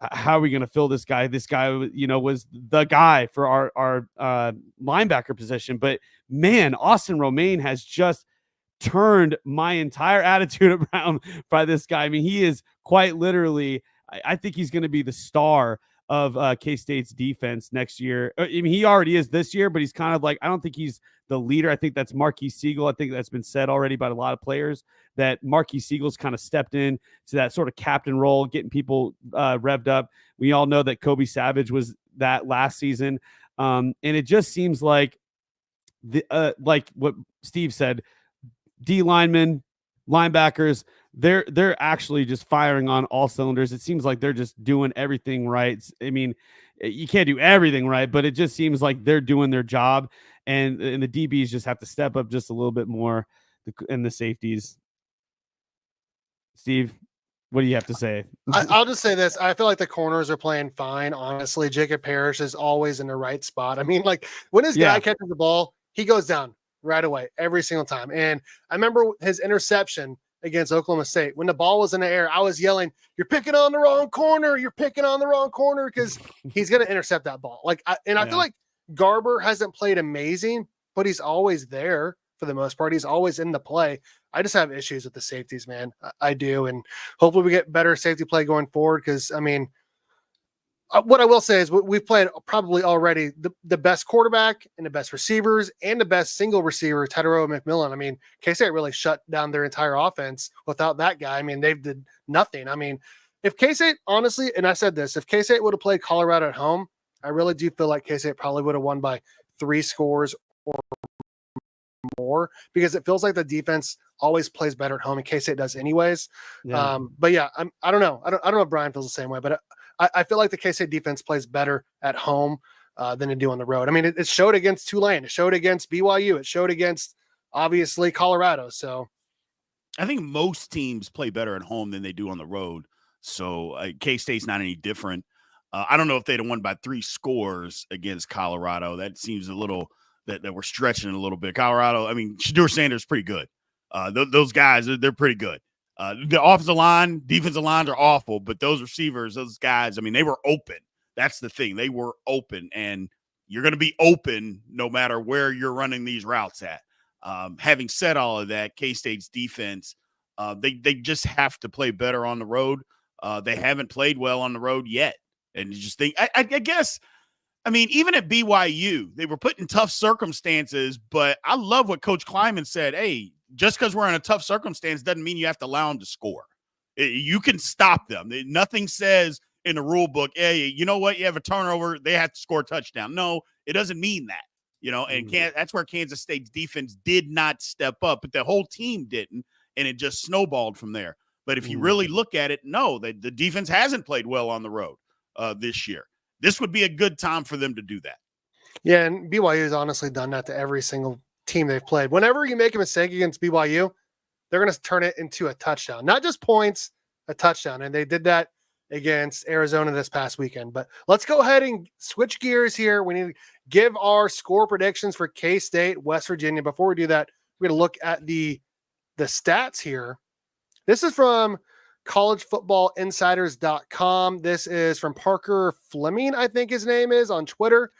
how are we going to fill this guy? This guy, was the guy for our linebacker position. But man, Austin Romaine has just turned my entire attitude around by this guy. I mean, he is quite literally, I think he's going to be the star of K-State's defense next year. I mean, he already is this year, but he's kind of like, I don't think he's the leader. I think that's Marquis Siegel. I think that's been said already by a lot of players that Marquis Siegel's kind of stepped in to that sort of captain role, getting people revved up. We all know that Kobe Savage was that last season. And it just seems like like what Steve said, D linemen, linebackers, they're actually just firing on all cylinders. It seems like they're just doing everything right. I mean, you can't do everything right, but it just seems like they're doing their job, and the DBs just have to step up just a little bit more, and the safeties. Steve, what do you have to say? I'll just say this. I feel like the corners are playing fine. Honestly, Jacob Parrish is always in the right spot. I mean, like when his guy catches the ball, he goes down right away every single time. And I remember his interception against Oklahoma State. When the ball was in the air, I was yelling, "You're picking on the wrong corner. You're picking on the wrong corner," because he's going to intercept that ball. I feel like Garber hasn't played amazing, but he's always there for the most part. He's always in the play. I just have issues with the safeties, man. I do. And hopefully we get better safety play going forward. Cause I mean, what I will say is we've played probably already the best quarterback and the best receivers and the best single receiver, Tedero McMillan. I mean, K-State really shut down their entire offense without that guy. I mean, they did nothing. I mean, if K-State, honestly, and I said this, if K-State would have played Colorado at home, I really do feel like K-State probably would have won by 3 scores or more, because it feels like the defense always plays better at home, in case it does anyways. But yeah, I don't know. I don't know if Brian feels the same way, but I feel like the K-State defense plays better at home than they do on the road. I mean, it showed against Tulane, it showed against BYU, it showed against obviously Colorado. So I think most teams play better at home than they do on the road. So K-State's not any different. I don't know if they'd have won by 3 scores against Colorado. That seems a little that we're stretching a little bit. Colorado, I mean, Shedeur Sanders is pretty good. Those guys, they're pretty good. The offensive line, defensive lines are awful, but those receivers, those guys, I mean, they were open. That's the thing. They were open, and you're going to be open no matter where you're running these routes at. Having said all of that, K-State's defense, they just have to play better on the road. They haven't played well on the road yet. And you just think, I guess, I mean, even at BYU, they were put in tough circumstances, but I love what Coach Kleiman said. Hey, just because we're in a tough circumstance doesn't mean you have to allow them to score. You can stop them. Nothing says in the rule book, hey, you know what? You have a turnover, they have to score a touchdown. No, it doesn't mean that. You know, and that's where Kansas State's defense did not step up, but the whole team didn't, and it just snowballed from there. But if you really look at it, no, the defense hasn't played well on the road this year. This would be a good time for them to do that. Yeah, and BYU has honestly done that to every single team they've played. Whenever you make a mistake against BYU, they're going to turn it into a touchdown. Not just points, a touchdown. And they did that against Arizona this past weekend. But let's go ahead and switch gears here. We need to give our score predictions for K-State, West Virginia. Before we do that, we're going to look at the stats here. This is from collegefootballinsiders.com. This is from Parker Fleming, I think his name is, on Twitter.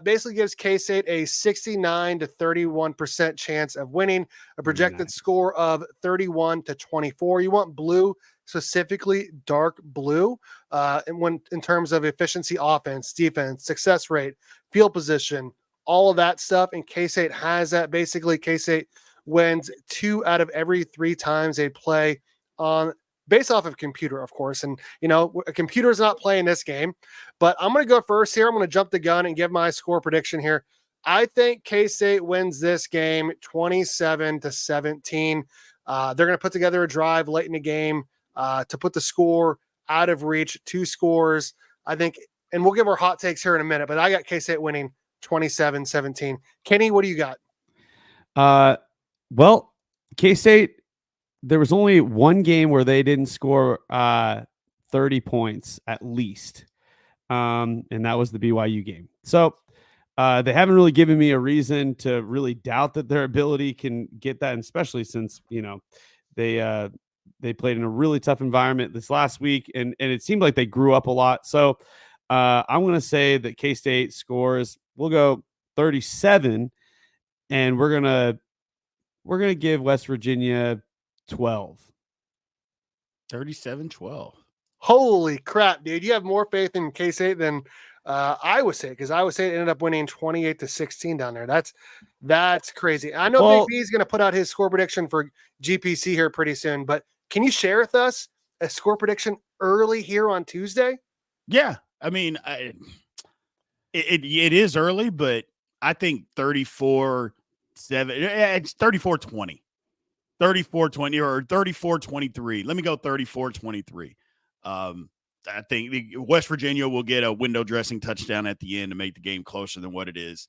Basically gives K-State a 69 to 31% chance of winning, a projected score of 31-24. You want blue, specifically dark blue, and in terms of efficiency, offense, defense, success rate, field position, all of that stuff. And K-State has that. Basically, K-State wins 2 out of every 3 times they play on based off of computer, of course. And, you know, a computer is not playing this game, but I'm going to go first here. I'm going to jump the gun and give my score prediction here. I think K-State wins this game 27-17. They're going to put together a drive late in the game to put the score out of reach, 2 scores, I think. And we'll give our hot takes here in a minute, but I got K-State winning 27-17. Kenny, what do you got? Well, K-State, there was only one game where they didn't score 30 points at least. And that was the BYU game. So they haven't really given me a reason to really doubt that their ability can get that, and especially since, you know, they played in a really tough environment this last week, and it seemed like they grew up a lot. So I'm going to say that K-State scores, we'll go 37, and we're going to give West Virginia 12. 37-12. Holy crap, dude. You have more faith in K-State than Iowa State, because Iowa State ended up winning 28-16 down there. That's crazy. I know Big B is going to put out his score prediction for GPC here pretty soon, but can you share with us a score prediction early here on Tuesday? Yeah. I mean, it is early, but I think 34-7. It's 34-20. 34-20 or 34-23. Let me go 34-23. I think West Virginia will get a window dressing touchdown at the end to make the game closer than what it is.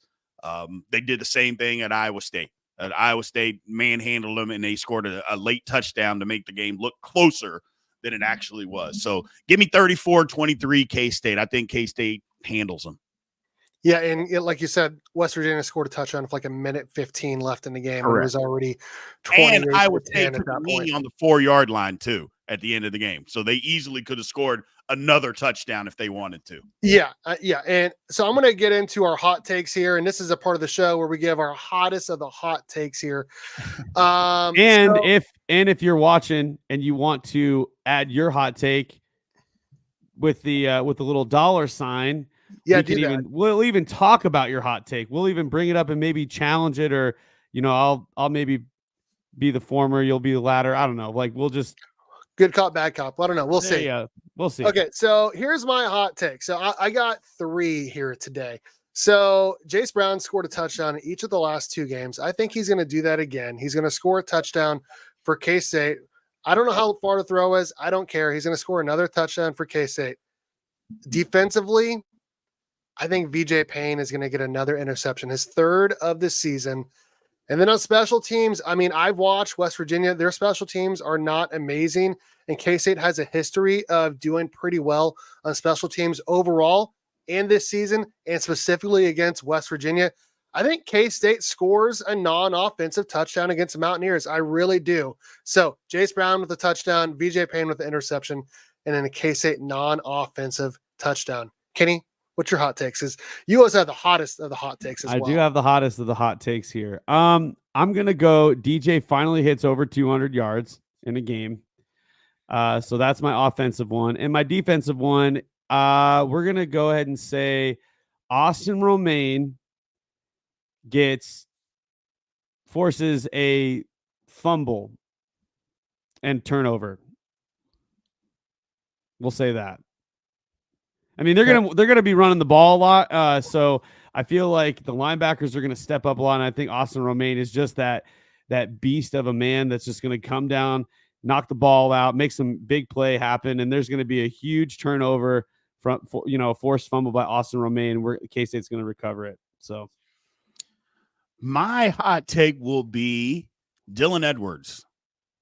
They did the same thing at Iowa State. Iowa State manhandled them, and they scored a late touchdown to make the game look closer than it actually was. So give me 34-23 K-State. I think K-State handles them. Yeah, and like you said, West Virginia scored a touchdown with like a minute 15 left in the game. Correct. It was already 20 and Iowa State at that point. On the 4-yard line too at the end of the game. So they easily could have scored another touchdown if they wanted to. Yeah. And so I'm going to get into our hot takes here. And this is a part of the show where we give our hottest of the hot takes here. If you're watching and you want to add your hot take with the little dollar sign, we'll even talk about your hot take. We'll even bring it up and maybe challenge it, or, I'll maybe be the former, you'll be the latter. I don't know. Like, we'll just good cop, bad cop. I don't know. We'll see. Yeah, we'll see. Okay. So here's my hot take. So I got 3 here today. So Jace Brown scored a touchdown in each of the last 2 games. I think he's going to do that again. He's going to score a touchdown for K-State. I don't know how far the throw is. I don't care. He's going to score another touchdown for K-State. Defensively, I think VJ Payne is going to get another interception, his 3rd of the season. And then on special teams, I mean, I've watched West Virginia. Their special teams are not amazing. And K-State has a history of doing pretty well on special teams overall and this season, and specifically against West Virginia. I think K-State scores a non-offensive touchdown against the Mountaineers. I really do. So Jace Brown with a touchdown, VJ Payne with the interception, and then a K-State non-offensive touchdown. Kenny, what's your hot takes? You always have the hottest of the hot takes as well. I do have the hottest of the hot takes here. I'm going to go DJ finally hits over 200 yards in a game. So that's my offensive one. And my defensive one, we're going to go ahead and say Austin Romaine forces a fumble and turnover. We'll say that. I mean, they're gonna be running the ball a lot. So I feel like the linebackers are gonna step up a lot. And I think Austin Romaine is just that beast of a man that's just gonna come down, knock the ball out, make some big play happen, and there's gonna be a huge turnover forced fumble by Austin Romaine, where K-State's gonna recover it. So my hot take will be Dylan Edwards,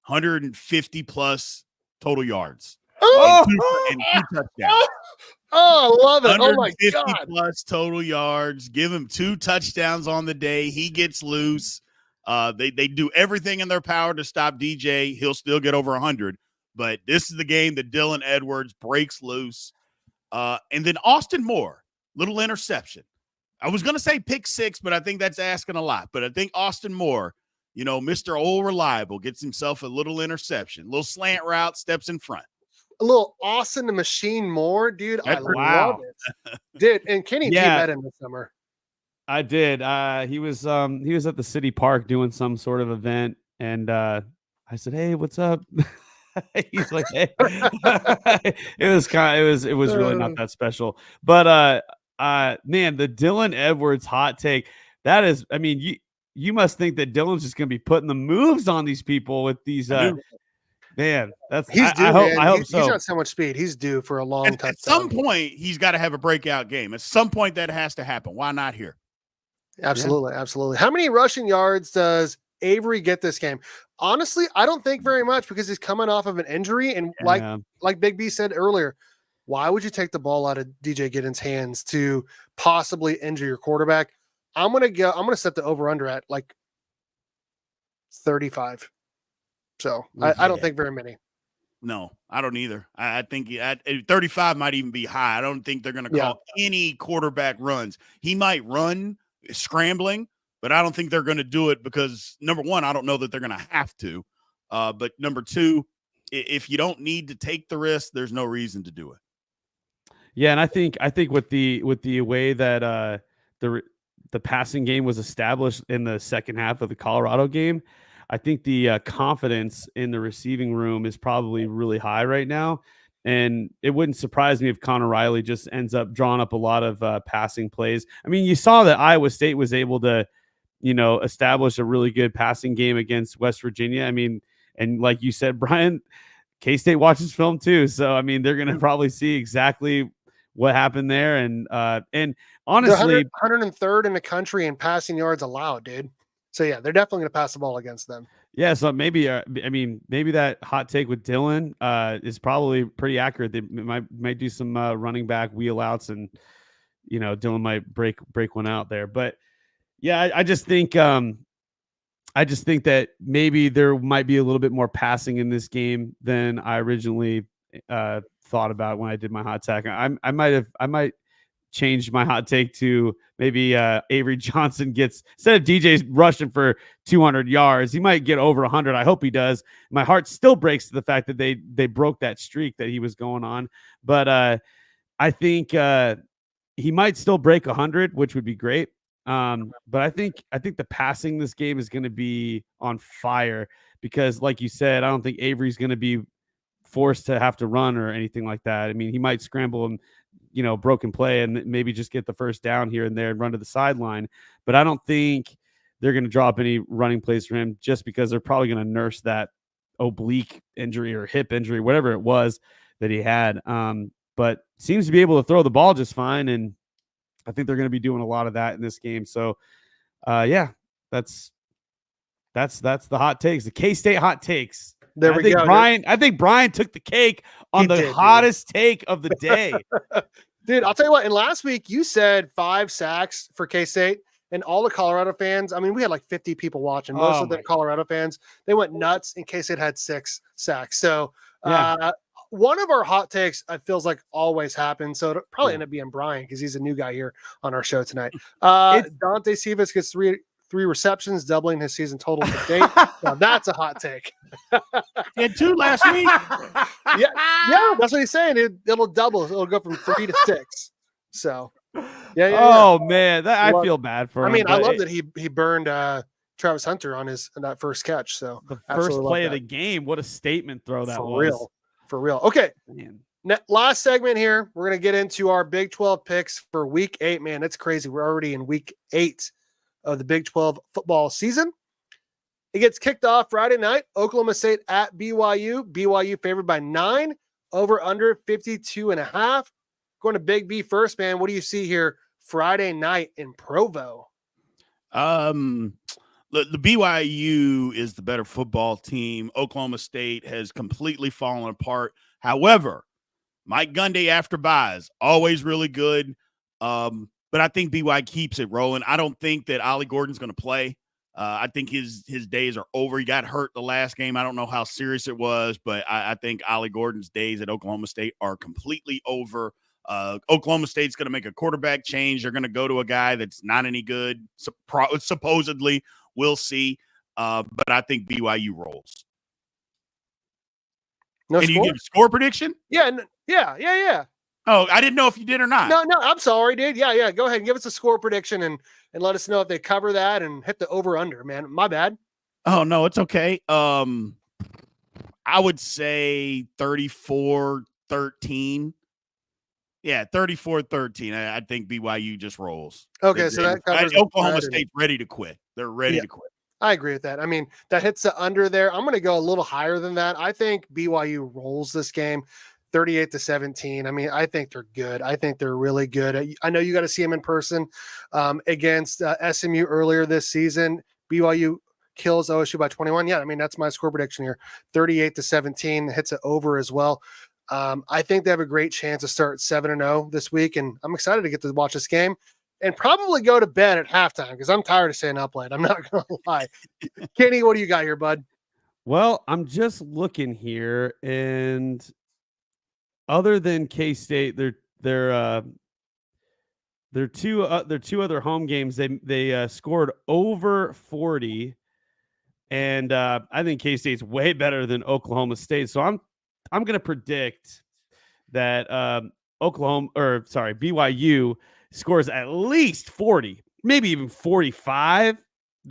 150 plus total yards. And 2 touchdowns. Oh, I love it. Oh, my God. Plus total yards. Give him 2 touchdowns on the day. He gets loose. They do everything in their power to stop DJ. He'll still get over 100. But this is the game that Dylan Edwards breaks loose. And then Austin Moore, little interception. I was going to say pick 6, but I think that's asking a lot. But I think Austin Moore, Mr. Old Reliable, gets himself a little interception. Little slant route, steps in front. A little Austin the Machine Moore, dude. I love it. Dude, and Kenny met him this summer. I did. He was at the city park doing some sort of event, and I said, "Hey, what's up?" He's like, "Hey." It was really not that special. But man, the Dylan Edwards hot take, that is, I mean, you must think that Dylan's just going to be putting the moves on these people with these man, he's due. I hope so. He's got so much speed. He's due for a long time. At some point, he's got to have a breakout game. At some point, that has to happen. Why not here? Absolutely, absolutely. How many rushing yards does Avery get this game? Honestly, I don't think very much, because he's coming off of an injury, and like Big B said earlier, why would you take the ball out of DJ Giddens' hands to possibly injure your quarterback? I'm gonna set the over under at like 35. So I don't think very many. No, I don't either. I think 35 might even be high. I don't think they're going to call any quarterback runs. He might run scrambling, but I don't think they're going to do it because, number one, I don't know that they're going to have to. But number 2, if you don't need to take the risk, there's no reason to do it. Yeah, and I think with the way that the passing game was established in the second half of the Colorado game, I think the confidence in the receiving room is probably really high right now. And it wouldn't surprise me if Connor Riley just ends up drawing up a lot of passing plays. I mean, you saw that Iowa State was able to, establish a really good passing game against West Virginia. I mean, and like you said, Brian, K-State watches film too. So, I mean, they're going to probably see exactly what happened there. And honestly, 103rd in the country in passing yards allowed, dude. So yeah, they're definitely going to pass the ball against them. yeah. So maybe, maybe that hot take with Dylan is probably pretty accurate. They might do some running back wheel outs, and Dylan might break one out there. But yeah, I just think that maybe there might be a little bit more passing in this game than I originally thought about when I did my hot take. I might change my hot take to maybe Avery Johnson gets, instead of DJ's rushing for 200 yards, he might get over 100. I hope he does. My heart still breaks to the fact that they broke that streak that he was going on. But I think he might still break 100, which would be great. But I think the passing this game is going to be on fire because, like you said, I don't think Avery's going to be forced to have to run or anything like that. I mean, he might scramble and broken play and maybe just get the first down here and there and run to the sideline. But I don't think they're going to drop any running plays for him just because they're probably going to nurse that oblique injury or hip injury, whatever it was that he had. But seems to be able to throw the ball just fine, and I think they're going to be doing a lot of that in this game. So, yeah, that's the hot takes, the K-State hot takes. There we go. I think Brian took the cake on the hottest take of the day. Dude, I'll tell you what, and last week you said 5 sacks for K-State, and all the Colorado fans, I mean, we had like 50 people watching. Most of them Colorado fans, they went nuts, and K-State had 6 sacks. So, yeah. One of our hot takes, it feels like always happens. So it'll probably end up being Brian because he's a new guy here on our show tonight. Dante Sivas gets three receptions, doubling his season total to date. Now that's a hot take. He had 2 last week. yeah, that's what he's saying. It'll double. It'll go from 3 to 6. So, yeah. Oh man, I feel bad for him. I mean, I love that he burned Travis Hunter on that first catch. So the first play of the game, what a statement throw that was. For real. Okay. Last segment here. We're going to get into our Big 12 picks for week 8. Man, it's crazy. We're already in week 8 of the Big 12 football season. It gets kicked off Friday night. Oklahoma State at BYU. BYU favored by 9, over under 52.5. Going to Big B first, man. What do you see here Friday night in Provo? The BYU is the better football team. Oklahoma State has completely fallen apart. However, Mike Gundy after buys, always really good. But I think BYU keeps it rolling. I don't think that Ollie Gordon's going to play. I think his days are over. He got hurt the last game. I don't know how serious it was, but I think Ollie Gordon's days at Oklahoma State are completely over. Oklahoma State's going to make a quarterback change. They're going to go to a guy that's not any good, supposedly. We'll see. But I think BYU rolls. No Can score? you give a score prediction? Yeah. Oh, I didn't know if you did or not. No, I'm sorry, dude. Yeah. Go ahead and give us a score prediction and let us know if they cover that and hit the over-under, man. My bad. Oh, no, it's okay. I would say 34-13. Yeah, 34-13. I think BYU just rolls. Okay, so that covers Oklahoma State's ready to quit. They're ready to quit. I agree with that. I mean, that hits the under there. I'm going to go a little higher than that. I think BYU rolls this game 38-17. I mean, I think they're good. I think they're really good. I know you got to see them in person against SMU earlier this season. BYU kills OSU by 21. Yeah, I mean, that's my score prediction here. 38-17 hits it over as well. I think they have a great chance to start 7-0 this week, and I'm excited to get to watch this game and probably go to bed at halftime because I'm tired of staying up late. I'm not going to lie. Kenny, what do you got here, bud? Well, I'm just looking here, and other than K-State, they're two other home games. They scored over 40, and I think K-State's way better than Oklahoma State. So I'm going to predict that BYU scores at least 40, maybe even 45.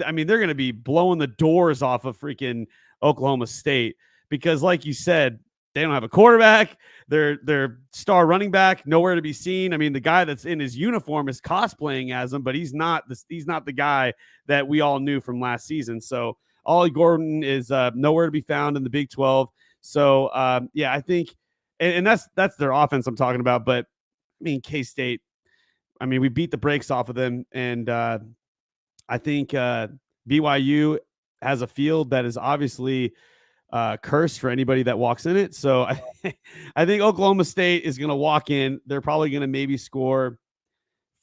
I mean, they're going to be blowing the doors off of freaking Oklahoma State because, like you said, they don't have a quarterback. Their star running back nowhere to be seen. I mean, the guy that's in his uniform is cosplaying as him, but he's not the guy that we all knew from last season. So Ollie Gordon is nowhere to be found in the Big 12. So yeah, I think, and that's their offense I'm talking about. But I mean, K-State, I mean, we beat the brakes off of them, and I think BYU has a field that is obviously cursed for anybody that walks in it. So I think Oklahoma State is going to walk in. They're probably going to maybe score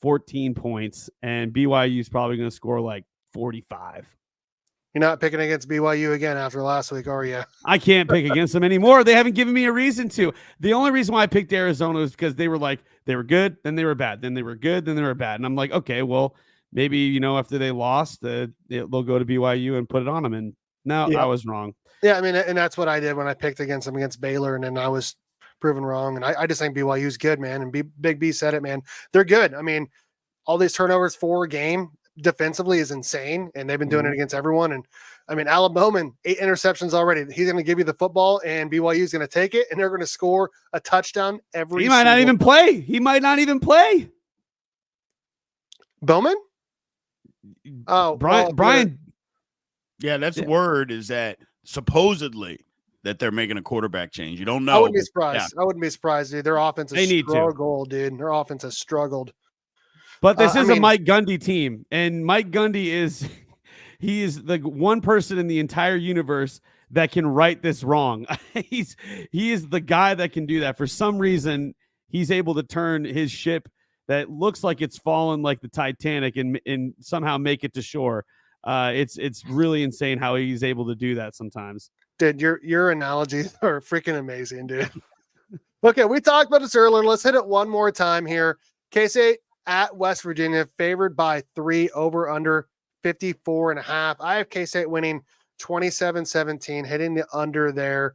14 points, and BYU is probably going to score like 45. You're not picking against BYU again after last week, are you? I can't pick against them anymore. They haven't given me a reason to. The only reason why I picked Arizona was because they were good, then they were bad, then they were good, then they were bad. And I'm like, okay, well, maybe, after they lost, they'll go to BYU and put it on them. And no, I was wrong. Yeah, I mean, and that's what I did when I picked against them against Baylor, and then I was proven wrong. And I just think BYU's good, man. And Big B said it, man. They're good. I mean, all these turnovers for a game defensively is insane, and they've been doing it against everyone. And I mean, Allen Bowman, 8 interceptions already. He's going to give you the football, and BYU is going to take it, and they're going to score a touchdown every. He might not even play. He might not even play. Bowman. Oh, Brian. Yeah, that's the word, is that supposedly that they're making a quarterback change. You don't know. I wouldn't be surprised. Yeah. I wouldn't be surprised, dude. Their offense has struggled, dude. Their offense has struggled. But this is a Mike Gundy team, and Mike Gundy he is the one person in the entire universe that can right this wrong. He is the guy that can do that. For some reason, he's able to turn his ship that looks like it's fallen like the Titanic and somehow make it to shore. It's really insane how he's able to do that sometimes. Dude, your analogies are freaking amazing, dude. Okay, we talked about this earlier. Let's hit it one more time here. K-State at West Virginia, favored by 3, over under 54.5. I have K-State winning 27-17, hitting the under there.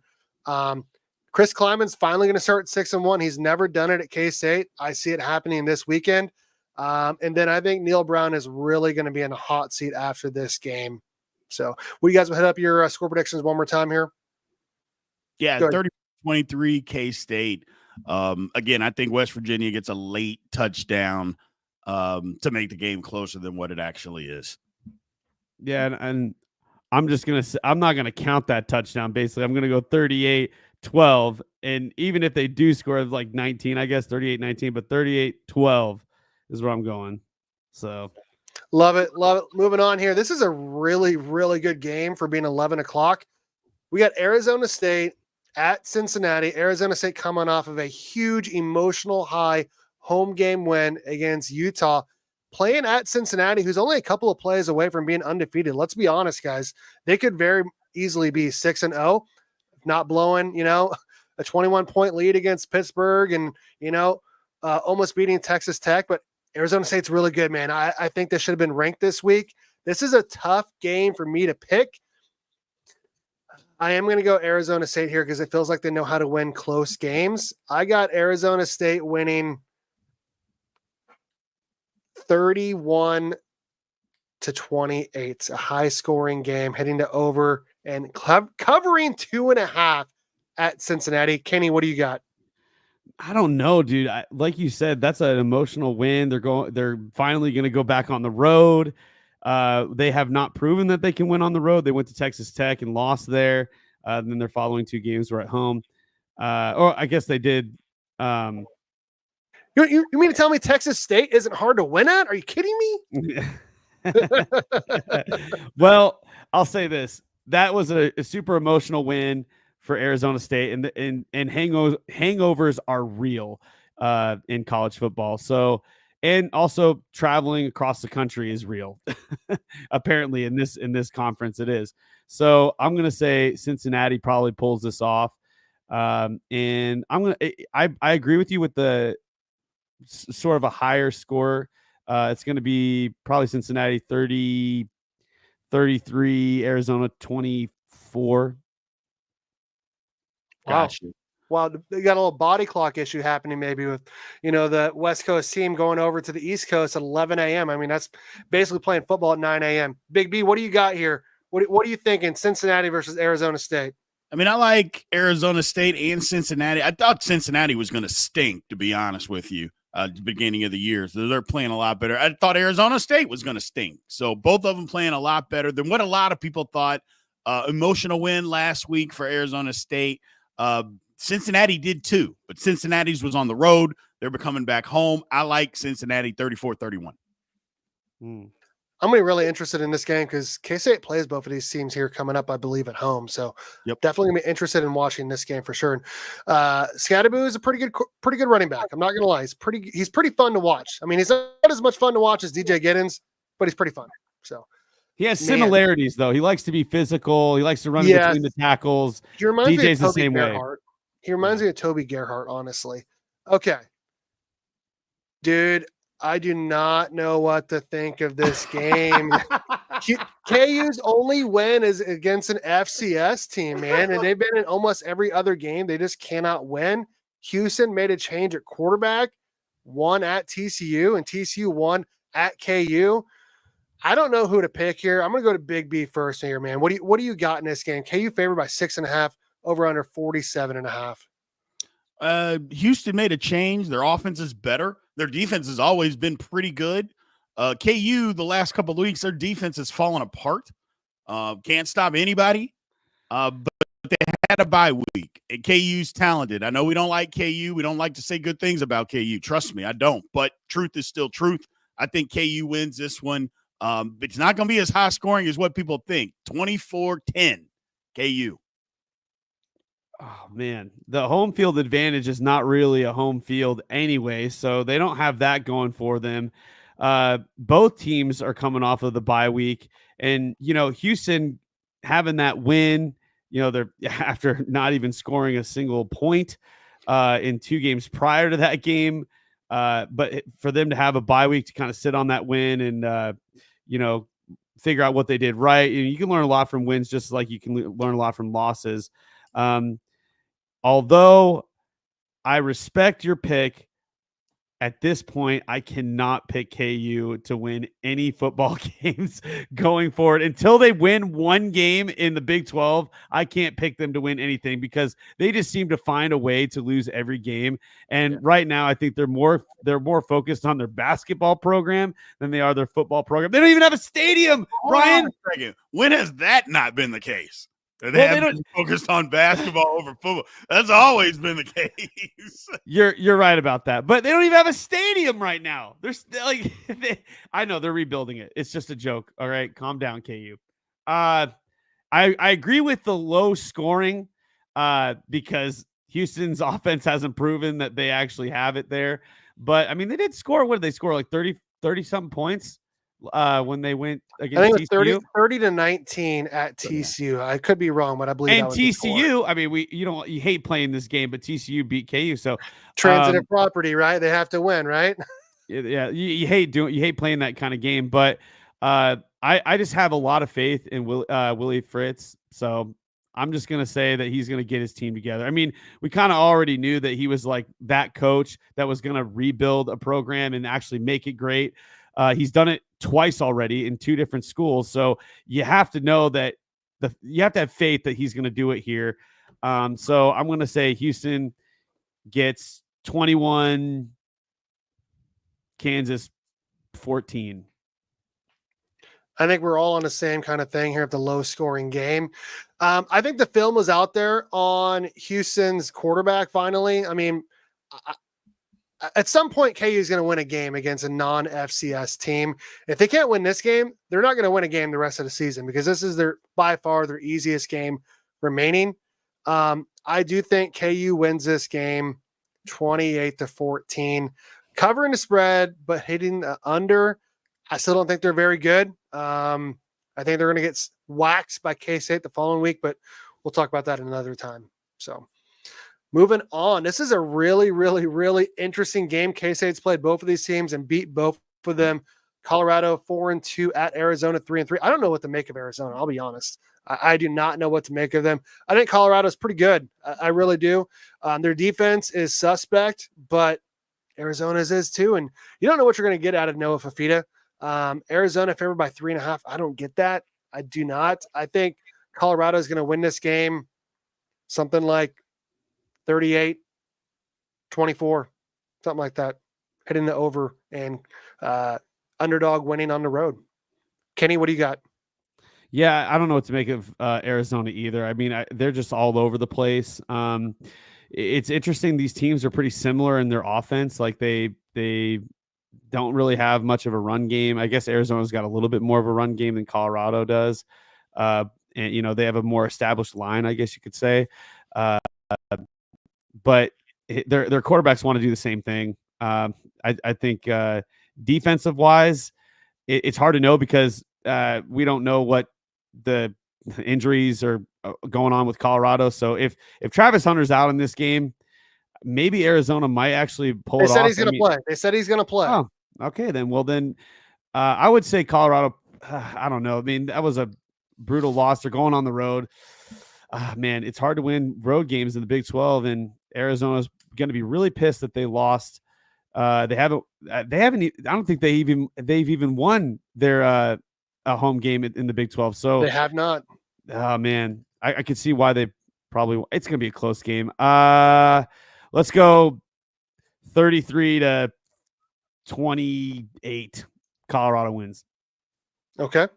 Chris Kleiman's finally going to start 6-1. He's never done it at K-State. I see it happening this weekend. And then I think Neil Brown is really going to be in a hot seat after this game. So will you guys hit up your score predictions one more time here? Yeah, 30-23 K-State. Again, I think West Virginia gets a late touchdown to make the game closer than what it actually is. Yeah, and I'm just going to – I'm not going to count that touchdown, basically. I'm going to go 38-12, and even if they do score like 19, I guess 38-19, but 38-12 is where I'm going. So love it. Moving on here. This is a really, really good game for being 11 o'clock. We got Arizona State at Cincinnati. Arizona State coming off of a huge emotional high home game win against Utah, playing at Cincinnati, who's only a couple of plays away from being undefeated. Let's be honest, guys. They could very easily be 6-0, not blowing, a 21-point lead against Pittsburgh and, almost beating Texas Tech. But Arizona State's really good, man. I think they should have been ranked this week. This is a tough game for me to pick. I am going to go Arizona State here because it feels like they know how to win close games. I got Arizona State winning 31-28, a high-scoring game, heading to over and covering 2.5 at Cincinnati. Kenny, what do you got? I don't know, dude. Like you said, that's an emotional win. They're finally going to go back on the road. They have not proven that they can win on the road. They went to Texas Tech and lost there. Then their following 2 games were at home. Or I guess they did. You mean to tell me Texas State isn't hard to win at? Are you kidding me? Well, I'll say this. That was a super emotional win for Arizona State, and hangovers are real in college football. So, and also traveling across the country is real. Apparently in this conference it is. So I'm going to say Cincinnati probably pulls this off. And I agree with you with the sort of a higher score. It's going to be probably Cincinnati 30, 33, Arizona 24. Gotcha. Wow, they got a little body clock issue happening maybe with, the West Coast team going over to the East Coast at 11 a.m. I mean, that's basically playing football at 9 a.m. Big B, what do you got here? What are you thinking, Cincinnati versus Arizona State? I mean, I like Arizona State and Cincinnati. I thought Cincinnati was going to stink, to be honest with you, at the beginning of the year. So they're playing a lot better. I thought Arizona State was going to stink. So both of them playing a lot better than what a lot of people thought. Emotional win last week for Arizona State. Cincinnati did too, but Cincinnati's was on the road. They're coming back home. I like Cincinnati 34-31. I'm going to be really interested in this game because K-State plays both of these teams here coming up, I believe, at home. So definitely going to be interested in watching this game for sure. And Scadaboo is a pretty good running back. I'm not going to lie. He's pretty fun to watch. I mean, he's not as much fun to watch as DJ Giddens, but he's pretty fun. So he has similarities, though. He likes to be physical. He likes to run between the tackles. He reminds me of DJ's the Toby same way. Gerhart. He reminds me of Toby Gerhart, honestly. Okay. Dude, I do not know what to think of this game. KU's only win is against an FCS team, man, and they've been in almost every other game. They just cannot win. Houston made a change at quarterback, won at TCU, and TCU won at KU. I don't know who to pick here. I'm going to go to Big B first here, man. What do you got in this game? KU favored by 6.5, over under 47.5. Houston made a change. Their offense is better. Their defense has always been pretty good. KU, the last couple of weeks, their defense has fallen apart. Can't stop anybody. But they had a bye week. And KU's talented. I know we don't like KU. We don't like to say good things about KU. Trust me, I don't. But truth is still truth. I think KU wins this one. It's not going to be as high scoring as what people think. 24-10, KU. Oh, man. The home field advantage is not really a home field anyway, so they don't have that going for them. Both teams are coming off of the bye week. And, Houston having that win, they're after not even scoring a single point in 2 games prior to that game. But for them to have a bye week to kind of sit on that win and, figure out what they did right. You can learn a lot from wins, just like you can learn a lot from losses. Although I respect your pick, at this point, I cannot pick KU to win any football games going forward. Until they win one game in the Big 12, I can't pick them to win anything because they just seem to find a way to lose every game. And right now, I think they're more focused on their basketball program than they are their football program. They don't even have a stadium, Brian. When has that not been the case? They have been focused on basketball over football. That's always been the case. You're right about that, but they don't even have a stadium right now. I know they're rebuilding it. It's just a joke. All right, calm down, KU. I agree with the low scoring because Houston's offense hasn't proven that they actually have it there. But I mean, they did score. What did they score? Like 30 something points. When they went against I think it TCU? was 30-19 at TCU. I could be wrong, but I believe and that was TCU. I mean, you hate playing this game, but TCU beat KU. So transitive property, right? They have to win, right? Yeah, you hate playing that kind of game, but I just have a lot of faith in Willie Fritz. So I'm just gonna say that he's gonna get his team together. I mean, we kind of already knew that he was like that coach that was gonna rebuild a program and actually make it great. He's done it twice already in 2 different schools. So you have to know that you have to have faith that he's going to do it here. So I'm going to say Houston gets 21, Kansas 14. I think we're all on the same kind of thing here at the low scoring game. I think the film was out there on Houston's quarterback finally. I mean, at some point, KU is going to win a game against a non-FCS team. If they can't win this game, they're not going to win a game the rest of the season because this is by far their easiest game remaining. I do think KU wins this game 28-14, covering the spread, but hitting the under. I still don't think they're very good. I think they're going to get waxed by K-State the following week, but we'll talk about that another time. So moving on, this is a really, really, really interesting game. K-State's played both of these teams and beat both of them. Colorado 4-2 at Arizona 3-3. I don't know what to make of Arizona. I'll be honest. I do not know what to make of them. I think Colorado's pretty good. I really do. Their defense is suspect, but Arizona's is too. And you don't know what you're going to get out of Noah Fafita. Arizona favored by 3.5. I don't get that. I do not. I think Colorado is going to win this game something like 38-24, something like that, hitting the over and underdog winning on the road. Kenny, what do you got? Yeah, I don't know what to make of Arizona either. I mean, they're just all over the place. It's interesting. These teams are pretty similar in their offense. Like they don't really have much of a run game. I guess Arizona's got a little bit more of a run game than Colorado does. And they have a more established line, I guess you could say. But their quarterbacks want to do the same thing. I think defensive wise, it's hard to know because we don't know what the injuries are going on with Colorado. So if Travis Hunter's out in this game, maybe Arizona might actually pull They it said off. he's going to play. They said he's going to play. Oh, okay then. Well then, I would say Colorado. I don't know. I mean, that was a brutal loss. They're going on the road. Man, it's hard to win road games in the Big 12, and Arizona's going to be really pissed that they lost. They haven't. I don't think they've even won their a home game in the Big 12. So they have not. Oh man, I could see why they probably. It's going to be a close game. Let's go 33-28. Colorado wins. Okay.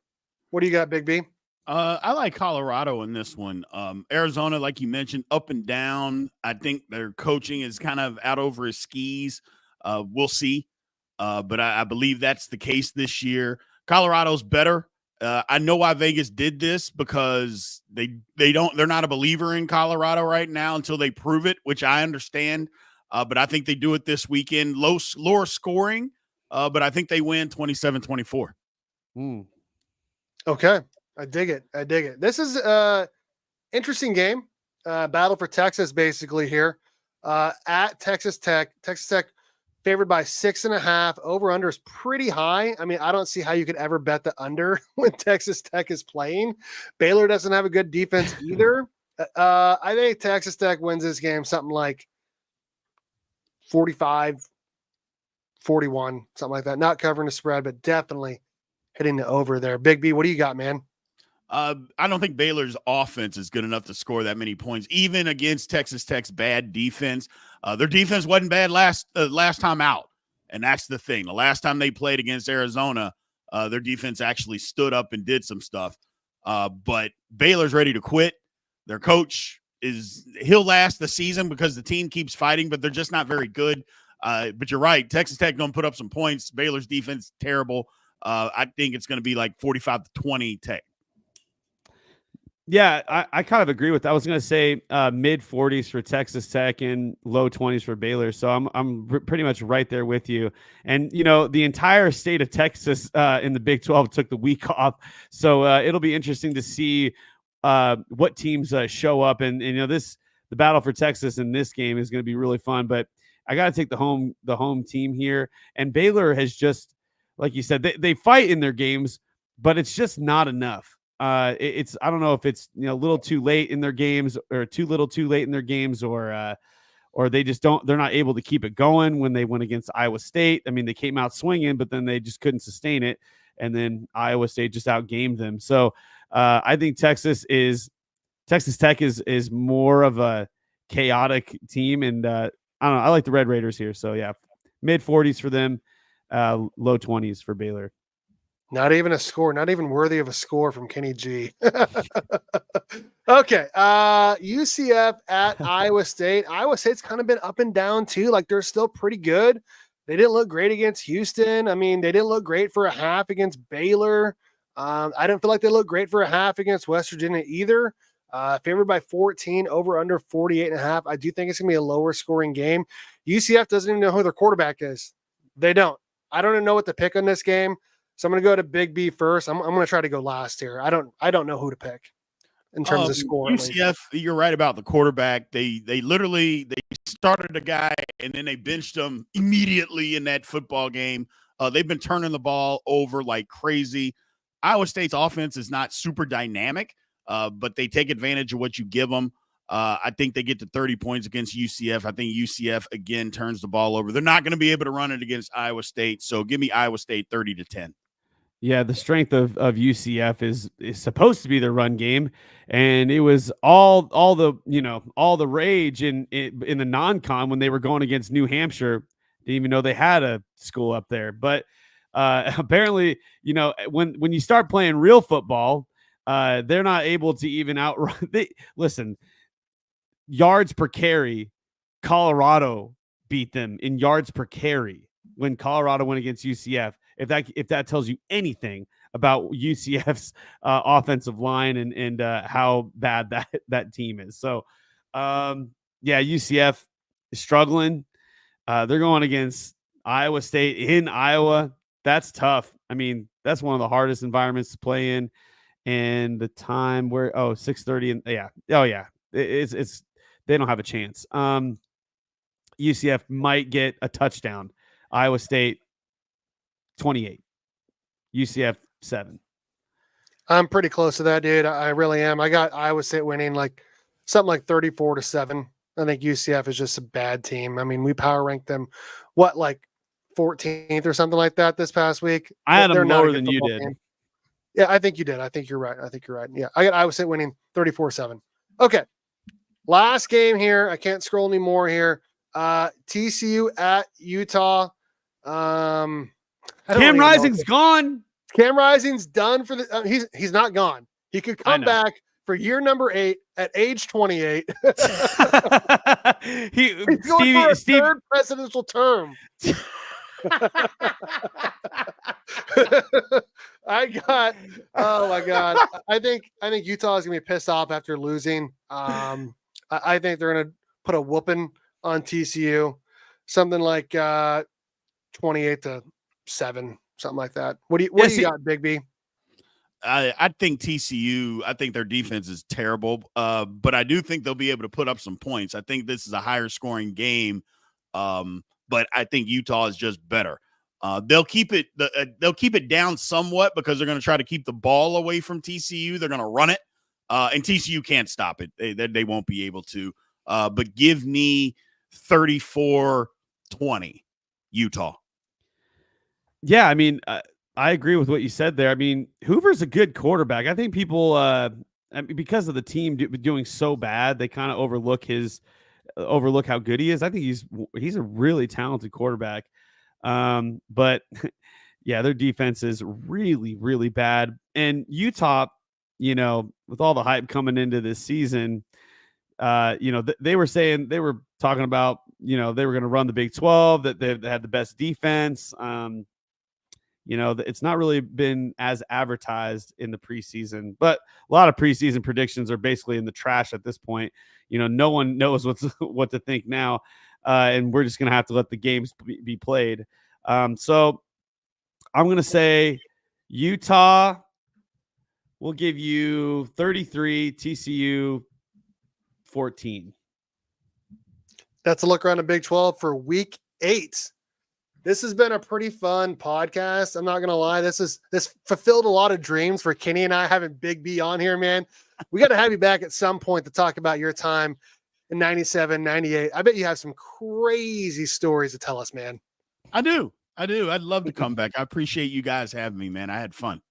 What do you got, Big B? I like Colorado in this one. Arizona, like you mentioned, up and down. I think their coaching is kind of out over his skis. We'll see. But I believe that's the case this year. Colorado's better. I know why Vegas did this because they're not a believer in Colorado right now until they prove it, which I understand. But I think they do it this weekend. Lower scoring, but I think they win 27-24. Okay. I dig it. This is interesting game. Battle for Texas basically here. At Texas Tech. Texas Tech favored by 6.5. Over under is pretty high. I mean, I don't see how you could ever bet the under when Texas Tech is playing. Baylor doesn't have a good defense either. I think Texas Tech wins this game something like 45-41, something like that. Not covering the spread, but definitely hitting the over there. Big B, what do you got, man? I don't think Baylor's offense is good enough to score that many points, even against Texas Tech's bad defense. Their defense wasn't bad last time out, and that's the thing. The last time they played against Arizona, their defense actually stood up and did some stuff. But Baylor's ready to quit. Their coach he'll last the season because the team keeps fighting, but they're just not very good. But you're right. Texas Tech don't put up some points. Baylor's defense terrible. I think it's going to be like 45-20 Tech. Yeah, I kind of agree with that. I was going to say mid 40s for Texas Tech and low 20s for Baylor. So I'm pretty much right there with you. And, the entire state of Texas in the Big 12 took the week off. So it'll be interesting to see what teams show up. And the battle for Texas in this game is going to be really fun. But I got to take the home team here. And Baylor has just, like you said, they fight in their games, but it's just not enough. I don't know if it's a little too late in their games or too late in their games, or they just they're not able to keep it going when they went against Iowa State. I mean, they came out swinging, but then they just couldn't sustain it, and then Iowa State just outgamed them. So I think Texas Tech is more of a chaotic team, and I don't know. I like the Red Raiders here, so yeah, mid 40s for them, low 20s for Baylor. Not even a score, not even worthy of a score from Kenny G. Okay. UCF at Iowa State. Iowa State's kind of been up and down too. Like they're still pretty good. They didn't look great against Houston. I mean, they didn't look great for a half against Baylor. I didn't feel like they looked great for a half against West Virginia either. Favored by 14, over under 48.5. I do think it's going to be a lower scoring game. UCF doesn't even know who their quarterback is. They don't. I don't even know what to pick on this game. So I'm going to go to Big B first. I'm going to try to go last here. I don't know who to pick in terms of score. UCF, you're right about the quarterback. They literally started a guy and then they benched him immediately in that football game. They've been turning the ball over like crazy. Iowa State's offense is not super dynamic, but they take advantage of what you give them. I think they get to 30 points against UCF. I think UCF, again, turns the ball over. They're not going to be able to run it against Iowa State. So give me Iowa State 30-10. Yeah, the strength of UCF is supposed to be their run game, and it was all the rage in the non-con when they were going against New Hampshire. Didn't even know they had a school up there, but apparently, when you start playing real football, They're not able to even outrun. Listen, yards per carry, Colorado beat them in yards per carry when Colorado went against UCF. If that tells you anything about UCF's offensive line and how bad that team is. So, UCF is struggling. They're going against Iowa State in Iowa. That's tough. I mean, that's one of the hardest environments to play in. And the time 6:30 and it's they don't have a chance. UCF might get a touchdown. Iowa State 28. UCF 7. I'm pretty close to that, dude. I really am. I got Iowa State winning something like 34-7. I think UCF is just a bad team. I mean, we power ranked them, 14th or something like that this past week. I had them lower than you did. Team. Yeah, I think you did. I think you're right. Yeah, I got Iowa State winning 34-7. Okay, last game here. I can't scroll anymore here. TCU at Utah. Cam Rising's gone. Cam Rising's done for the. He's not gone. He could come back for year number 8 at age 28. He's going for a third presidential term. Oh my God. I think Utah is gonna be pissed off after losing. I think they're gonna put a whooping on TCU, something like 28-7, something like that. What do you got, Big B? I think TCU, I think their defense is terrible, but I do think they'll be able to put up some points. I think this is a higher scoring game, but I think Utah is just better. They'll keep it down somewhat because they're going to try to keep the ball away from TCU. They're going to run it, and TCU can't stop it. They won't be able to. But give me 34-20 Utah. Yeah, I mean, I agree with what you said there. I mean, Hoover's a good quarterback. I think people, because of the team doing so bad, they kind of overlook how good he is. I think he's a really talented quarterback. But yeah, their defense is really, really bad. And Utah, with all the hype coming into this season, they were talking about, they were going to run the Big 12, that they had the best defense. It's not really been as advertised in the preseason, but a lot of preseason predictions are basically in the trash at this point. No one knows what to think now. And we're just going to have to let the games be played. So I'm going to say Utah will give you 33, TCU 14. That's a look around the Big 12 for week 8. This has been a pretty fun podcast. I'm not going to lie. This fulfilled a lot of dreams for Kenny and I having Big B on here, man. We got to have you back at some point to talk about your time in 97, 98. I bet you have some crazy stories to tell us, man. I do. I'd love to come back. I appreciate you guys having me, man. I had fun.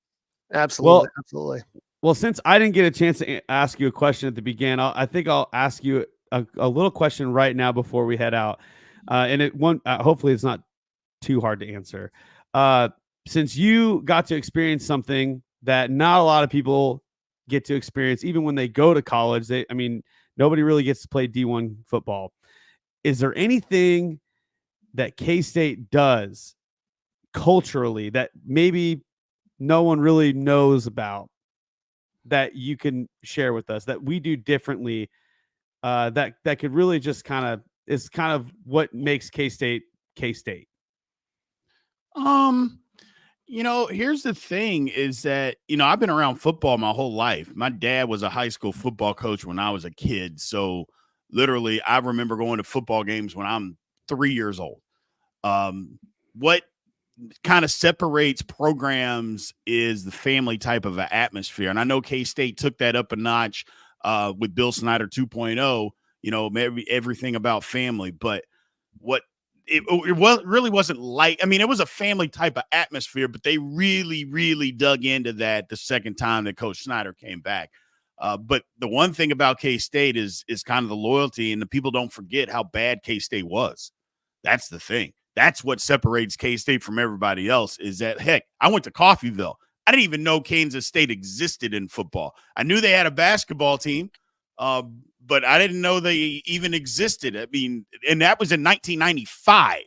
Absolutely. Absolutely. Well, since I didn't get a chance to ask you a question at the beginning, I think I'll ask you a little question right now before we head out. Hopefully it's not too hard to answer. Since you got to experience something that not a lot of people get to experience, even when they go to college, nobody really gets to play D1 football. Is there anything that K-State does culturally that maybe no one really knows about that you can share with us that we do differently, that could really just is kind of what makes K-State K-State? Here's the thing is that, I've been around football my whole life. My dad was a high school football coach when I was a kid. So literally I remember going to football games when I'm 3 years old. What kind of separates programs is the family type of an atmosphere. And I know K-State took that up a notch with Bill Snyder 2.0, everything about family. But what it really wasn't like, it was a family type of atmosphere, but they really, really dug into that the second time that Coach Snyder came back. But the one thing about K-State is kind of the loyalty, and the people don't forget how bad K-State was. That's the thing. That's what separates K-State from everybody else is that, heck, I went to Coffeyville. I didn't even know Kansas State existed in football. I knew they had a basketball team, but I didn't know they even existed. I mean, and that was in 1995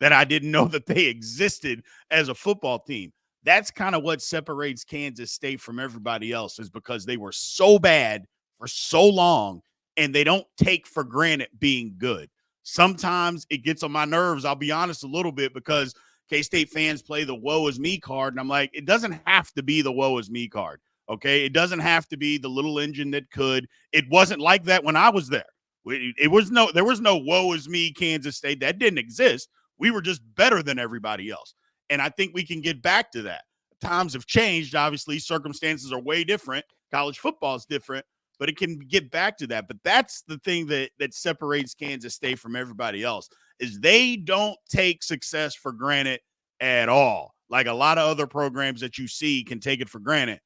that I didn't know that they existed as a football team. That's kind of what separates Kansas State from everybody else, is because they were so bad for so long, and they don't take for granted being good. Sometimes it gets on my nerves, I'll be honest, a little bit, because K-State fans play the woe is me card, and I'm like, it doesn't have to be the woe is me card, okay? It doesn't have to be the little engine that could. It wasn't like that when I was there. There was no woe is me Kansas State. That didn't exist. We were just better than everybody else. And I think we can get back to that. Times have changed. Obviously, circumstances are way different. College football is different, but it can get back to that. But that's the thing that separates Kansas State from everybody else, is they don't take success for granted at all. Like a lot of other programs that you see can take it for granted.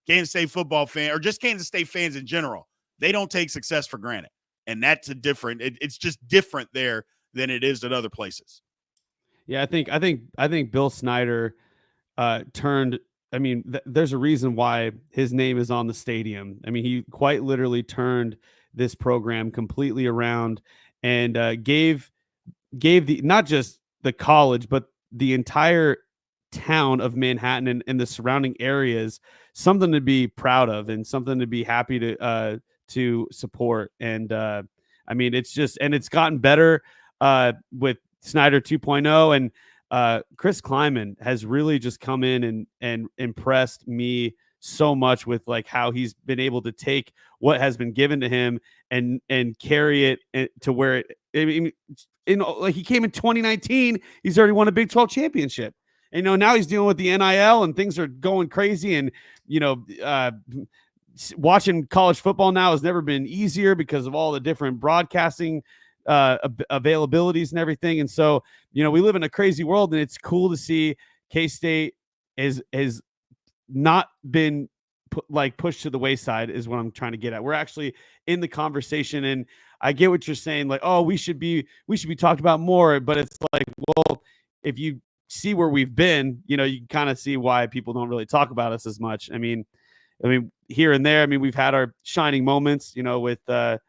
Kansas State football fan, or just Kansas State fans in general, they don't take success for granted. And that's it's just different there than it is at other places. Yeah, I think Bill Snyder turned. I mean, there's a reason why his name is on the stadium. I mean, he quite literally turned this program completely around and gave the not just the college, but the entire town of Manhattan and the surrounding areas something to be proud of and something to be happy to support. And I mean, it's gotten better with Snyder 2.0, and Chris Kleiman has really just come in and impressed me so much with like how he's been able to take what has been given to him and carry it to where it. I mean, like he came in 2019, he's already won a Big 12 championship. And, now he's dealing with the NIL and things are going crazy. And, watching college football now has never been easier because of all the different broadcasting availabilities and everything. And so, we live in a crazy world, and it's cool to see K-State has not been pushed to the wayside, is what I'm trying to get at. We're actually in the conversation, and I get what you're saying. Like, oh, we should be talked about more, but it's like, well, if you see where we've been, you can kind of see why people don't really talk about us as much. I mean, here and there, we've had our shining moments, with the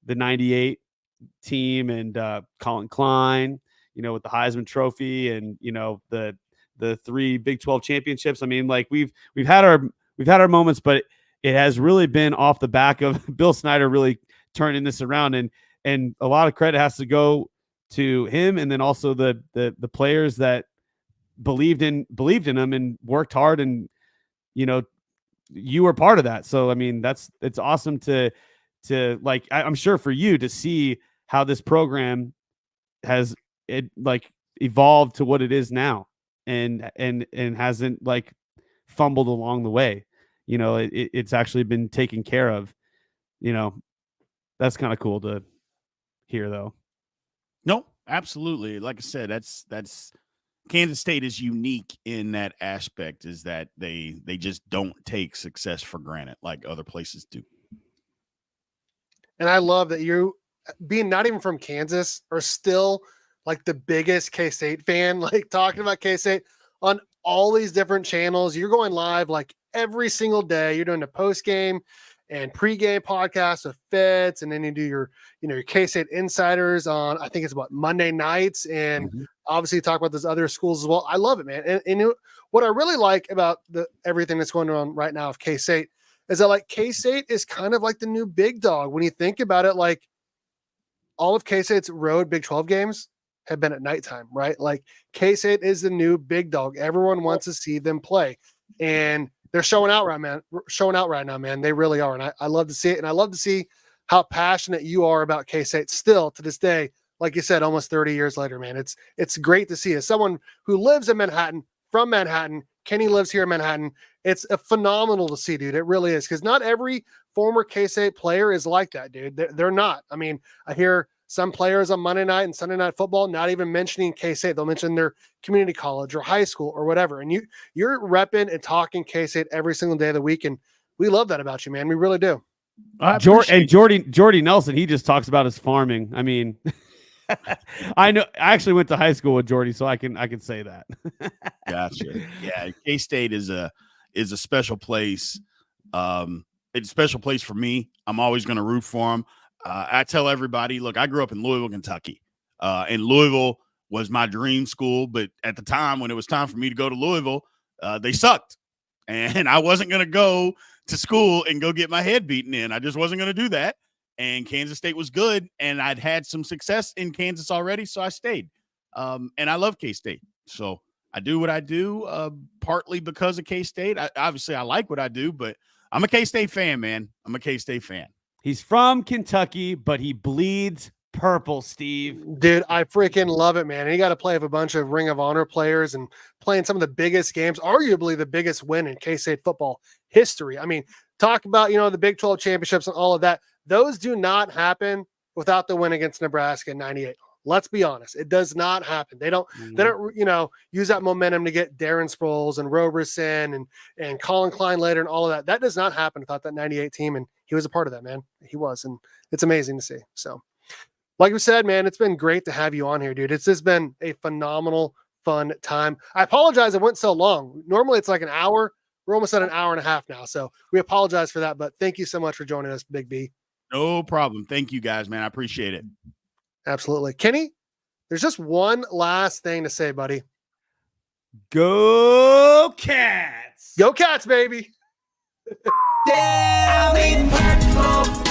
98 team and Colin Klein, with the Heisman Trophy and, the 3 Big 12 championships. I mean, like we've had our moments, but it has really been off the back of Bill Snyder really turning this around, and a lot of credit has to go to him, and then also the players that believed in him and worked hard, and you were part of that. So I mean, it's awesome to like, I'm sure for you to see how this program has evolved to what it is now, and hasn't like fumbled along the way. It's actually been taken care of. That's kind of cool to hear, though. No, absolutely. Like I said, that's Kansas State is unique in that aspect, is that they just don't take success for granted like other places do. And I love that you, being not even from Kansas, are still like the biggest K-State fan, like talking about K-State on all these different channels. You're going live like every single day. You're doing the post-game and pre-game podcast with Fitz, and then you do your K-State Insiders on, I think it's about Monday nights, and obviously talk about those other schools as well. I love it, man. And what I really like about everything that's going on right now with K-State is that like K-State is kind of like the new big dog. When you think about it, like all of K-State's road Big 12 games have been at nighttime, right? Like K-State is the new big dog. Everyone wants to see them play, and they're showing out right now, man. They really are. And I love to see it. And I love to see how passionate you are about K-State still to this day. Like you said, almost 30 years later, man, it's great to see. As someone who lives in Manhattan, from Manhattan, Kenny lives here in Manhattan. It's a phenomenal to see, dude. It really is. Because not every former K-State player is like that, dude. They're not. I mean, I hear some players on Monday night and Sunday night football not even mentioning K-State. They'll mention their community college or high school or whatever. And you're repping and talking K-State every single day of the week. And we love that about you, man. We really do. Jordy Nelson, he just talks about his farming. I mean, I know. I actually went to high school with Jordy, so I can say that. Gotcha. Yeah, K-State is is a special place. It's a special place for me. I'm always going to root for them. I tell everybody, look, I grew up in Louisville, Kentucky, and Louisville was my dream school. But at the time when it was time for me to go to Louisville, they sucked. And I wasn't going to go to school and go get my head beaten in. I just wasn't going to do that. And Kansas State was good. And I'd had some success in Kansas already. So I stayed. And I love K-State. So I do what I do, partly because of K-State. Obviously, I like what I do, but I'm a K-State fan, man. I'm a K-State fan. He's from Kentucky, but he bleeds purple, Steve. Dude, I freaking love it, man. And you got to play with a bunch of Ring of Honor players and playing some of the biggest games, arguably the biggest win in K-State football history. I mean, talk about, the Big 12 championships and all of that. Those do not happen without the win against Nebraska in 98. Let's be honest. It does not happen. They don't, use that momentum to get Darren Sproles and Roberson and Colin Klein later and all of that. That does not happen without that 98 team. And he was a part of that, man. He was. And it's amazing to see. So, like we said, man, it's been great to have you on here, dude. It's just been a phenomenal, fun time. I apologize it went so long. Normally it's like an hour. We're almost at an hour and a half now. So we apologize for that. But thank you so much for joining us, Big B. No problem. Thank you guys, man. I appreciate it. Absolutely. Kenny, there's just one last thing to say, buddy. Go Cats! Go Cats, baby. Down in purple.